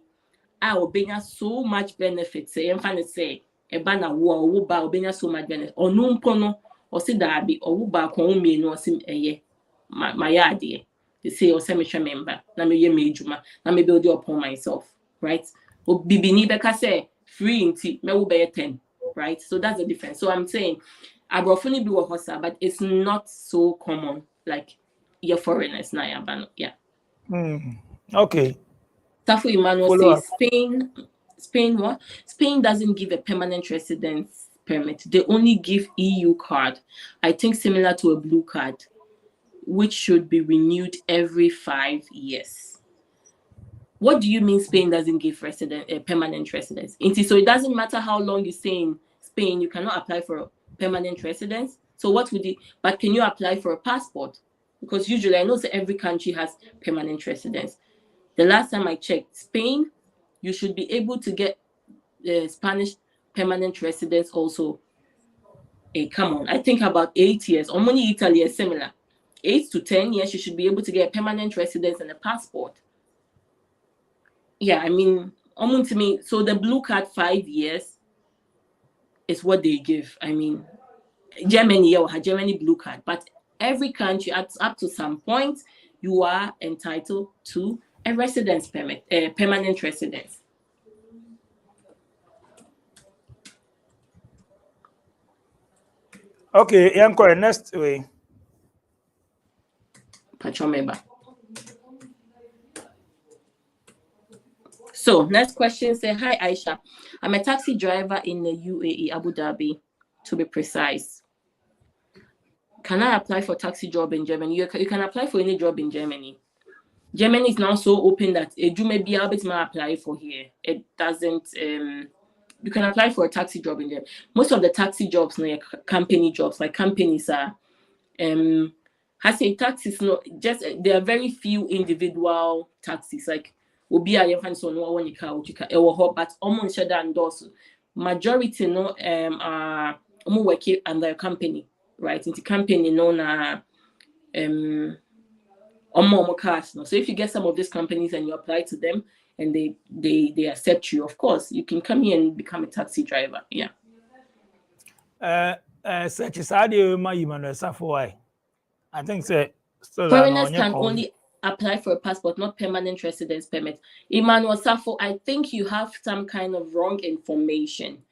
I will be so much benefit. Say, I'm fine to say, a banner war, will bow, be so much benefit. Or no pono, or see that be, or will bow, call me, no, sim a year. My idea. They say, or cemetery member, na me ye majuma, na me build you upon myself, right? Or bibi ni beka say, free in tea, me will be 10, right? So that's the difference. So I'm saying, I will be a hossa, but it's not so common. Like, your foreigners na yabano. Yeah. Okay. Tafu Emmanuel Follow says Spain what? Spain doesn't give a permanent residence permit. They only give EU card. I think similar to a blue card, which should be renewed every 5 years. What do you mean Spain doesn't give permanent residence? So it doesn't matter how long you stay in Spain, you cannot apply for a permanent residence. So what would it? But can you apply for a passport? Because usually I know that every country has permanent residence. The last time I checked, Spain, you should be able to get Spanish permanent residence also. Come on, I think about 8 years. Only Italy is similar. 8 to 10 years, you should be able to get a permanent residence and a passport. Yeah, I mean, to me, so the blue card 5 years is what they give. I mean, Germany blue card, but every country up to some point, you are entitled to a residence permit, a permanent residence. Okay, Yanko, next way. Pachomeba. So next question say, hi Aisha, I'm a taxi driver in the UAE, Abu Dhabi, to be precise. Can I apply for taxi job in Germany? You can apply for any job in Germany. Germany is now so open that you may be able to apply for here. It doesn't. You can apply for a taxi job in there. Most of the taxi jobs, company jobs, like companies are. I say taxis, just there are very few individual taxis. Like will be a fan so no one but almost than those majority are working under a company, right? Into company known cars. So if you get some of these companies and you apply to them and they accept you, of course you can come here and become a taxi driver. Yeah. Such as I think foreigners can only apply for a passport, not permanent residence permit. Emmanuel Safo, I think you have some kind of wrong information,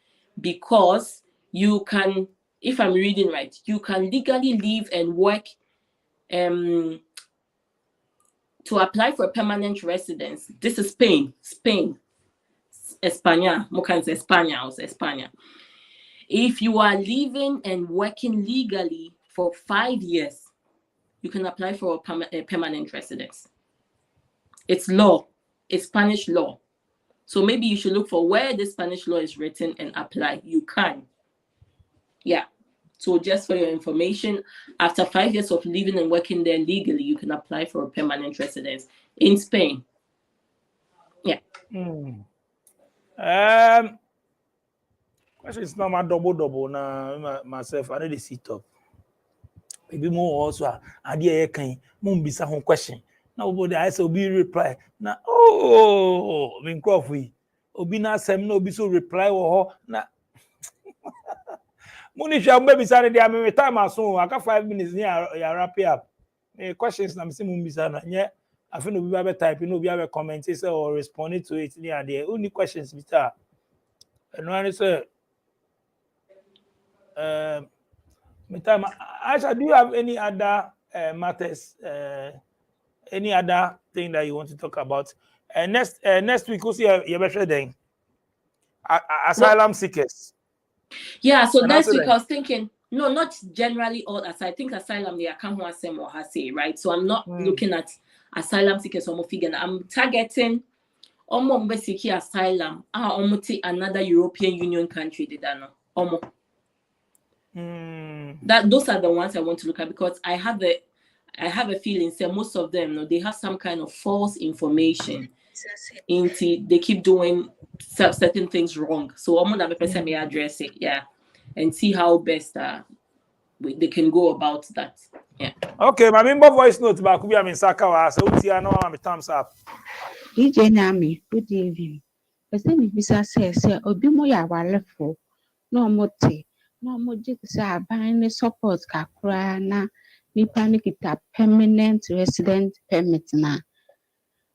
because you can, if I'm reading right, you can legally live and work to apply for a permanent residence. This is Spain, España, España. If you are living and working legally for 5 years, you can apply for a permanent residence. It's law. It's Spanish law. So maybe you should look for where the Spanish law is written and apply. You can. Yeah. So just for your information, after 5 years of living and working there legally, you can apply for a permanent residence in Spain. Yeah. Question is not my double na myself. I need to sit up. Maybe more also. I dear can bisa home question. Now nobody I say be reply. Now me crofty. Obi na sem no be so reply wo na. Money shall be beside the me time so I got 5 minutes near ya wrap up. Questions na me say bisa na nya I feel no be able type no be able comment say or responding to it near there. Only questions bita. And one say Aisha, do you have any other matters, any other thing that you want to talk about? Next week, we'll see your better then. Asylum seekers. Yeah, so next week I was thinking, no, not generally all asylum. I think asylum they are right? So I'm not looking at asylum seekers or figure. I'm targeting basically asylum. Another European Union country did that no. That those are the ones I want to look at, because I have a feeling that most of them, they have some kind of false information. They keep doing certain things wrong. So I'm gonna person may address it, yeah, and see how best they can go about that. Yeah. Okay, my member voice note back. We are in Sakawa, so we are now thumbs up. DJ Nami, good evening. Person visa says, Obi moya walefo, no mote. No more buying support kakra na nipa ni kita permanent resident permit na.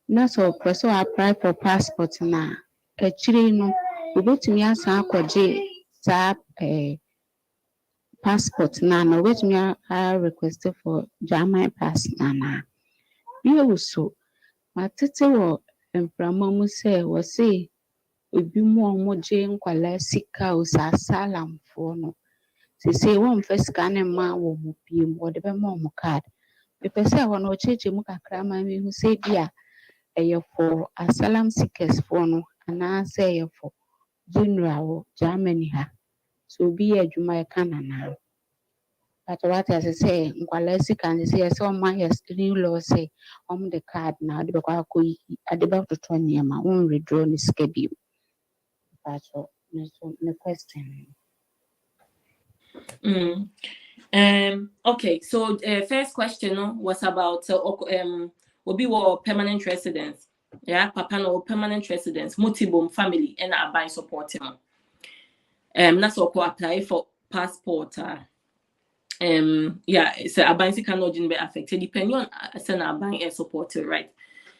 Na so person apply for passport na. Kachiri no ubetumi asa akwaje sa passport nana which me I requested for German pass nana. You also my tete wo mprama mu say was say obi mu a wɔgye nkwalaa sika osasa alamfoɔ no sese wɔmfa sika ne mma wɔ mu biem wɔde bɛma wɔn card mepɛ sɛ ɛhɔ no ɔkyerɛkyerɛ mu kakra ma mehu sɛ bi a ɛyɛ for asylum seekers foɔ no anaasɛ ɛyɛ for general wɔ Germany ha so obi yɛ adwuma ɛka nanaa but what ase sɛ nkwalaa sika no sɛ yɛsɛ ɔma yɛ new law sɛ ɔmo de card na ɔde bɛkɔ akɔyi ade bɛtotɔ nneɛma wɔn withdraw ne sika bio that's all the question. Okay, so first question was about obi wɔ permanent residence. Yeah, papa no permanent residence, multiple family and I buy support him. That's all apply for passport. Yeah, so I buy cannot be affected depending on send I buy a supporter, right?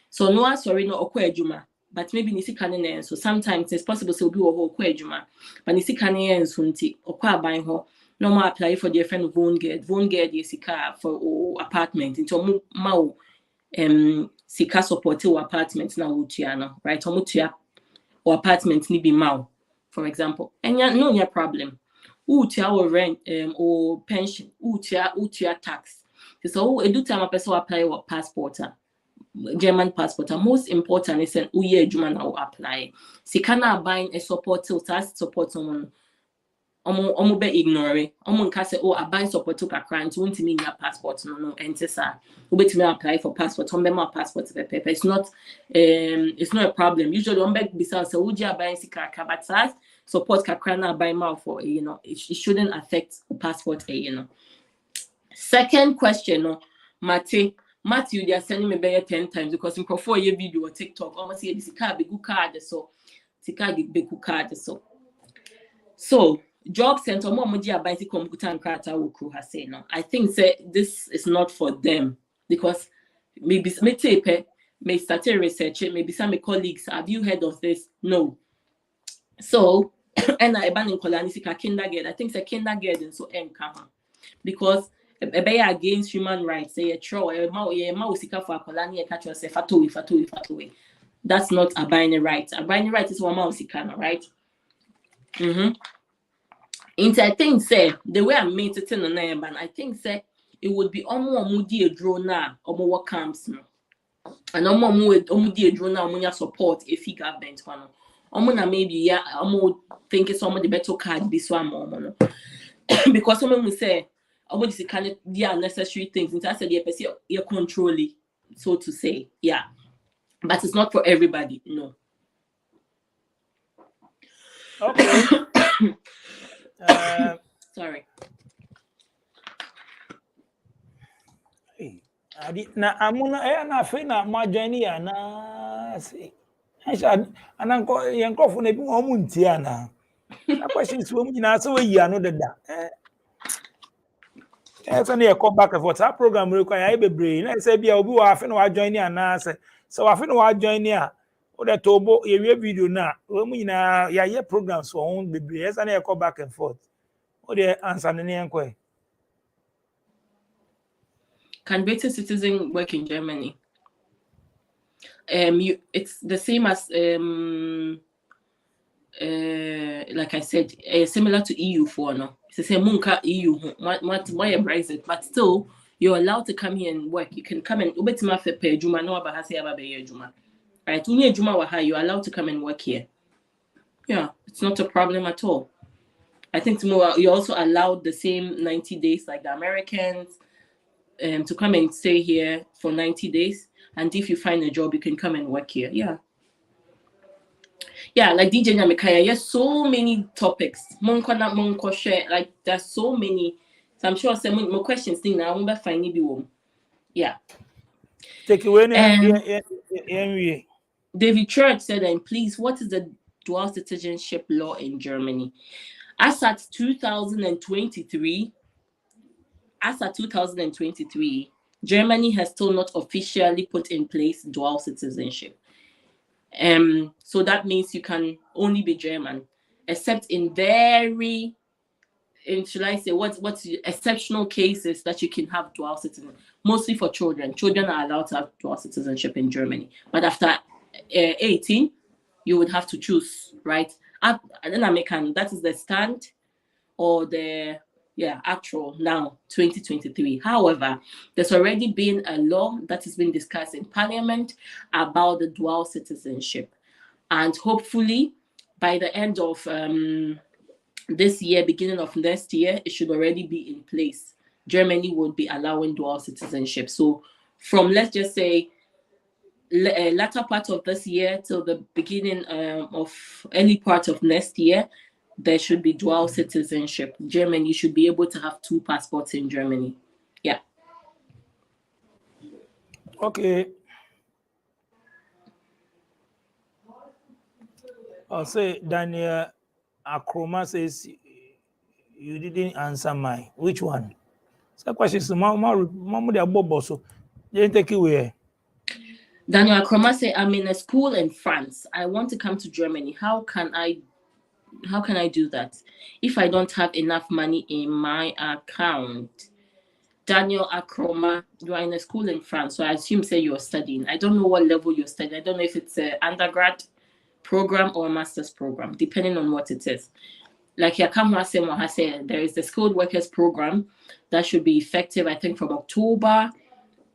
So no sorry no okwa adwuma, but maybe nisi kanen so sometimes it's possible so be okwa adwuma, but nisi kanen so nti okwa buy ho no more apply for their friend Vonged yesika for apartment into ma sika support or apartment na utiana, right? Omutia or apartment ni be mau, for example. And no problem. Utia or rent or pension, utia tax. So do time a person apply or passport, German passport. Most important is an uye juma na apply. Sika na buying a support to task support someone. Omo be ignore omo nka say I buy support to kakra nti won't mean your passport no enter sa obetimi apply for passport on be my passport paper it's not a problem usually on be bisa say would buy sika but support kakra na buy more for it shouldn't affect passport second question no Matthew they are sending me better 10 times because in for your video or TikTok almost say this card be good card so sika be good card so job center more buy the computer and crata will have say no. I think say this is not for them because maybe may start a research, maybe some colleagues have you heard of this? No. So and I ban in Kolanisika kindergarten. I think it's a kindergarten so because against human rights, say a troll, mausika for Kolani catch yourself fatui. That's not a binary right. A binary right is one mausika, right? I think say the way I made it in the name, I think say it would be almost moody a drone now, almost what comes now, and almost moody a drone now when you support if he government one. Almost maybe almost think it's some of the better card this one more because someone will say almost this kind of unnecessary things. And I said you're controlling, so to say, yeah, but it's not for everybody, no. Okay. Sorry. Na amuna na fe na ma join ya na say. Ananko yankofo na bi omu ntia na. Na questions wo mu nyina so we ano deda. So na come back and forth. That program require I bebre. Na say bia obi wa afe na wa join ya na say. So afe na wa join ya. O de tobo ye video na. Wo mu nyina ya ye programs for on bebre. So na come back and forth. O de answer na enko. Can British citizen work in Germany? It's the same as like I said, similar to EU for no. It's the same munka EU. What Brexit, but still you're allowed to come here and work. You can come and ubetima fe pe juma no aba hase aba be juma. Right? Unye juma wa ha, you're allowed to come and work here. Yeah, it's not a problem at all. I think you're also allowed the same 90 days like the Americans. To come and stay here for 90 days, and if you find a job, you can come and work here. Yeah, like DJ Nyamekaya, yes, so many topics. Monko share, like there's so many. So I'm sure some more questions thing now. I'm find it. Yeah. Take away. David Church said, and please, what is the dual citizenship law in Germany? As at 2023. As of 2023, Germany has still not officially put in place dual citizenship. So that means you can only be German, except in very should I say, what's exceptional cases that you can have dual citizenship? Mostly for children. Children are allowed to have dual citizenship in Germany. But after 18, you would have to choose, right? And then that is the stand or the actual now 2023. However, there's already been a law that has been discussed in Parliament about the dual citizenship, and hopefully by the end of this year, beginning of next year, it should already be in place. Germany would be allowing dual citizenship. So from, let's just say, latter part of this year till the beginning of early part of next year, there should be dual citizenship. Germany should be able to have 2 passports in Germany. Yeah. Okay. I'll say Daniel Akroma says you didn't answer mine. Which one? So question is Mama de Bobo, so you take it away. Daniel Akroma says, I'm in a school in France. I want to come to Germany. How can I do that if I don't have enough money in my account? Daniel Akroma, you are in a school in France, so I assume you're studying. I don't know what level you're studying. I don't know if it's an undergrad program or a master's program, depending on what it is. Like Yakamwa said, there is the skilled workers program that should be effective, I think, from October.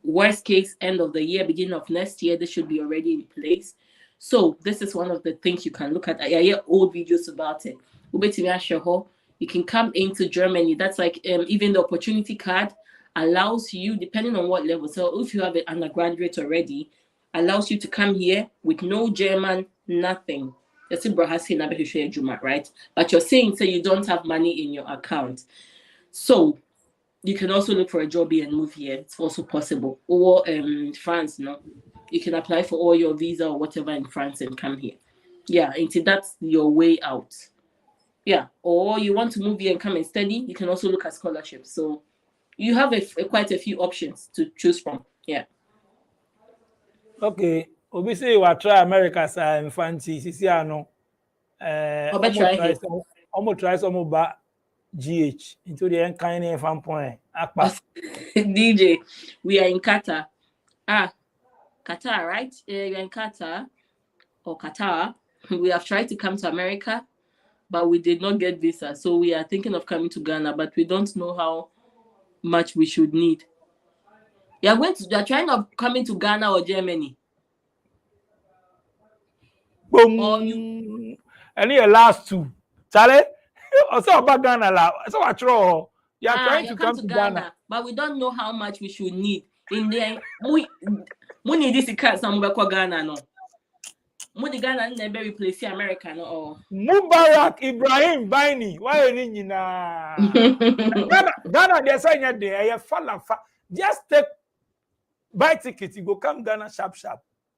Worst case, end of the year, beginning of next year, this should be already in place. So this is one of the things you can look at. I hear old videos about it. You can come into Germany. That's like even the opportunity card allows you, depending on what level. So if you have an undergraduate already, allows you to come here with no German, nothing. Right? But you're saying you don't have money in your account. So you can also look for a job here and move here. It's also possible. Or France, you can apply for all your visa or whatever in France and come here. Yeah, until that's your way out. Yeah, or you want to move here and come and study, you can also look at scholarships. So you have quite a few options to choose from. Yeah. Okay. Obviously, you will try America and fancy. I'm try some about GH into the end kind of fan point. DJ, we are in Qatar. Qatar, right? You're in Qatar or Qatar. We have tried to come to America, but we did not get visa. So we are thinking of coming to Ghana, but we don't know how much we should need. You're trying of coming to Ghana or Germany. Boom. And your last two. Charlie? Also about Ghana. So I try. You're trying to come to Ghana. But we don't know how much we should need. In there, we need this card somewhere called Ghana, no. We Ghana never replace America, no. Or Mubarak Ibrahim Baini. Why you need na? Ghana, they're saying there. Just take buy tickets. You go come Ghana sharp.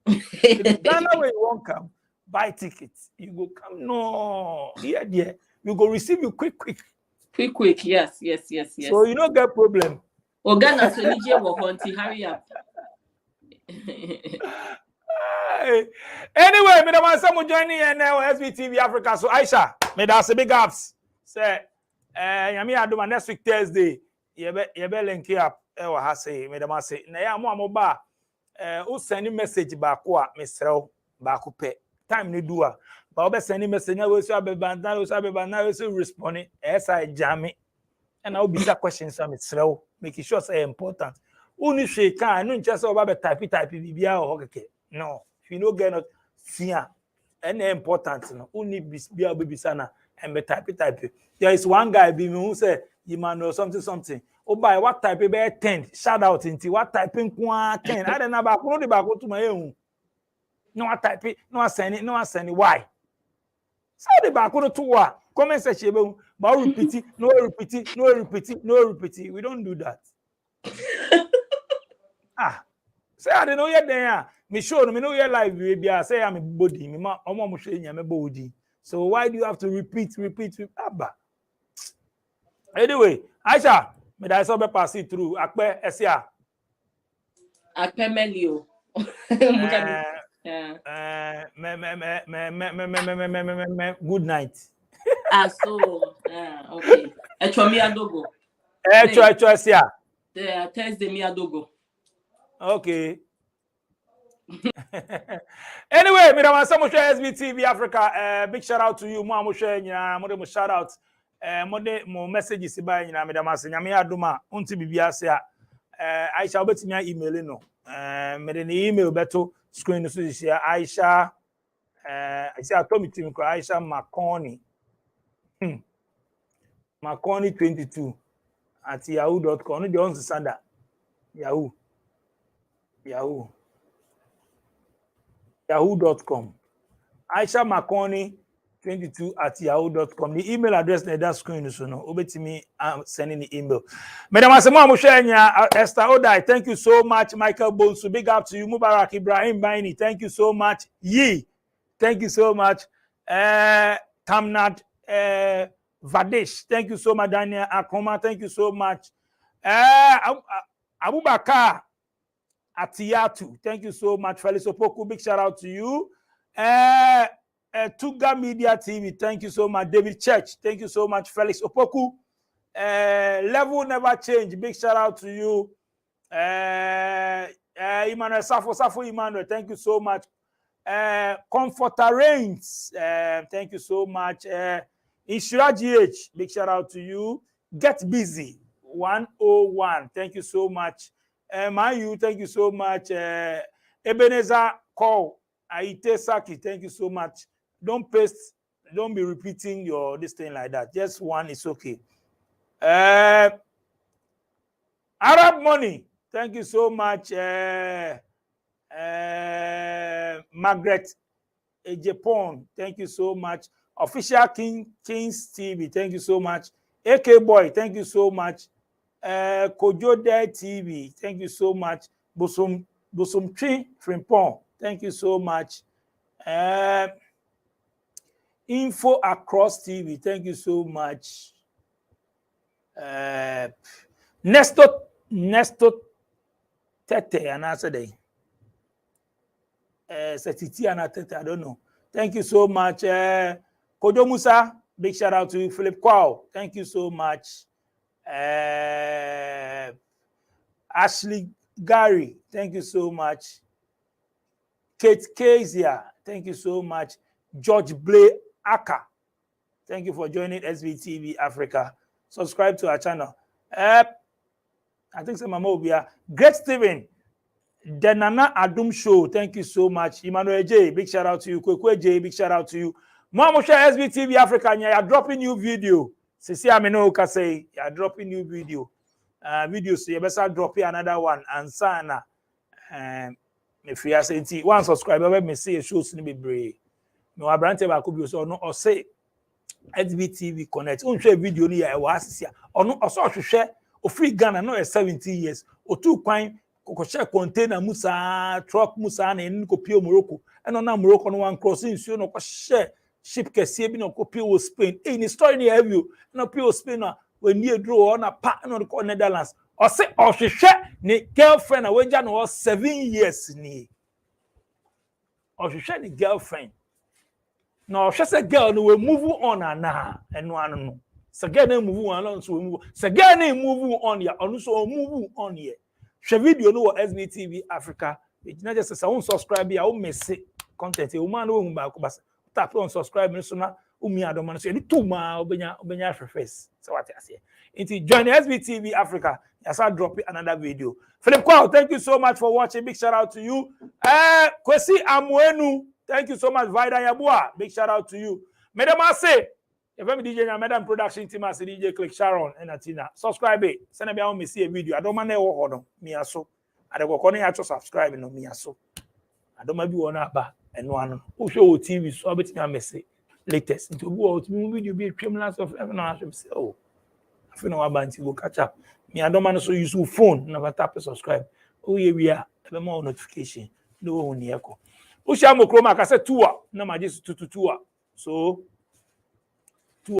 Ghana where you won't come. Buy tickets. You go come. No, here. You go receive you quick. Quick. Yes. So you don't get problem. Oh, Ghana, so you want to hurry up. Anyway, me want some joining now SBTV Africa. So Aisha, me that's a big ups. Say, yami ado my next week Thursday. Yebe link up. Ewa ha say me dama say. Na ya mo amoba. O send message back wa me srel back pe. Time ni do a. But obe send message na we so abeba na we so respond. Esa jami. And I'll be that questions am srel. Making sure say important. Uni shake can no just oba type bibia o hokeke. No. If you no get not fear, any important, no, only be baby sana and be type. There is one guy be me who say you man know something. Oh, by what type be 10? Shout out into what typing 10. I don't know about no the back to my own. No, I type it, no, I send it, why? So the back to what? Comment section, but repeat it, no repeat it. We don't do that. Say I don't know yet there. Me show me know your life baby. I say I'm a body. Me ma omo show you I'm a body. So why do you have to repeat? Abba. Anyway, Aisha, me da so be pass it through. Akpe Esia. Akpe Melio. Good night. So okay. Echo mi adogo. Echo sia. Thursday mi adogo. Okay. Anyway, Madam Samusha SBTV Africa, big shout out to you, Mamusha, mo shout out. Mo messages by Madam Nyame aduma unti bibia se Aisha obetimi email no. Me the email beto screen so this Aisha I say atomi team ko Aisha Makoni. Makoni 22 at yahoo.com. No dey understand that. Yahoo.com. Aisha Makoni 22 at yahoo.com. The email address na that screen so no. Obetimi sending the email. Madam Asema mo share Esther Odai. Thank you so much. Michael Bonsu. Big up to you. Mubarak Ibrahim Baini. Thank you so much. Yi. Thank you so much. Tamnat Vadesh. Thank you so much. Daniel Akoma. Thank you so much. Abubakar Atiyatu. Thank you so much. Felix Opoku. Big shout out to you. Tuga Media TV. Thank you so much. David Church. Thank you so much. Felix Opoku. Level never change. Big shout out to you. Emmanuel Safo Emmanuel. Thank you so much. Comforter Reigns. Thank you so much. Ishira GH. Big shout out to you. Get Busy 101. Thank you so much. Mayu. Thank you so much. Ebenezer Call. Aite Saki. Thank you so much. Don't be repeating this thing like that. Just one is okay. Arab Money. Thank you so much. Margaret Japan. Thank you so much. Official Kings TV. Thank you so much. AK Boy. Thank you so much. Kojo Day TV. Thank you so much. Busum Tree Frimpong. Thank you so much. Info Across TV. Thank you so much. Nesto Tete and answer day. Setiti and Tete, I don't know. Thank you so much. Kojo Musa, big shout out to you. Philip Kwao, thank you so much. Ashley Gary, thank you so much. Kate Kezia, thank you so much. George Blay Aka, thank you for joining SBTV Africa. Subscribe to our channel. I think some Mama will be a Great Steven, the Nana Adum Show. Thank you so much. Emmanuel J, big shout out to you. Kwekwe J, big shout out to you. Mama share SBTV Africa, and you are dropping new video. Sisi Amino Kase, you are dropping new video. Video, so you better drop another one. And Sana, if you are saying one subscriber, let me see a show to be brave. No, I brand could be so no or say SBTV Connect. Share video ni ya was or no or so share or free Ghana no 70 years or 2 coin share container Musa truck Musa and Kopio Morocco and on Morocco no one crossing so no share ship kesi bi no Kopio Spain. In story ni have you no Kopio Spain when near draw on a partner no Netherlands or say or she share ni girlfriend away jan or 7 years ni or she share ni girlfriend. No, she said, girl, no, we move on and one no. So girl, they move on, so we move. So girl, they move on here, and so move on here. She video no SBTV Africa. It's not just a sound subscribe here. I will miss content. You man, we back, but tap on subscribe. So now, me adom man. So you 2 ma obenya face. So what I say. Into join SBTV Africa. Yes, I'll drop another video. Philip Kwao, thank you so much for watching. Big shout out to you. Kwesi Amwenu. Thank you so much, Vida Yabua. Big shout out to you. Madam Ase, if I'm DJ and Madam Production Team as DJ Click Sharon and Atina. Subscribe it. Send me out me see a video. I don't mind what me aso. I don't go to subscribe no me aso. I don't maybe one ba and one who show TV so bit me message latest into go out me video be criminals of every now say oh I feel no about go catch up. Me I don't mind so use phone never tap subscribe. Oh yeah we are more notification. No one here ko. Ushamo Chroma kase 2 na maji 2 so 2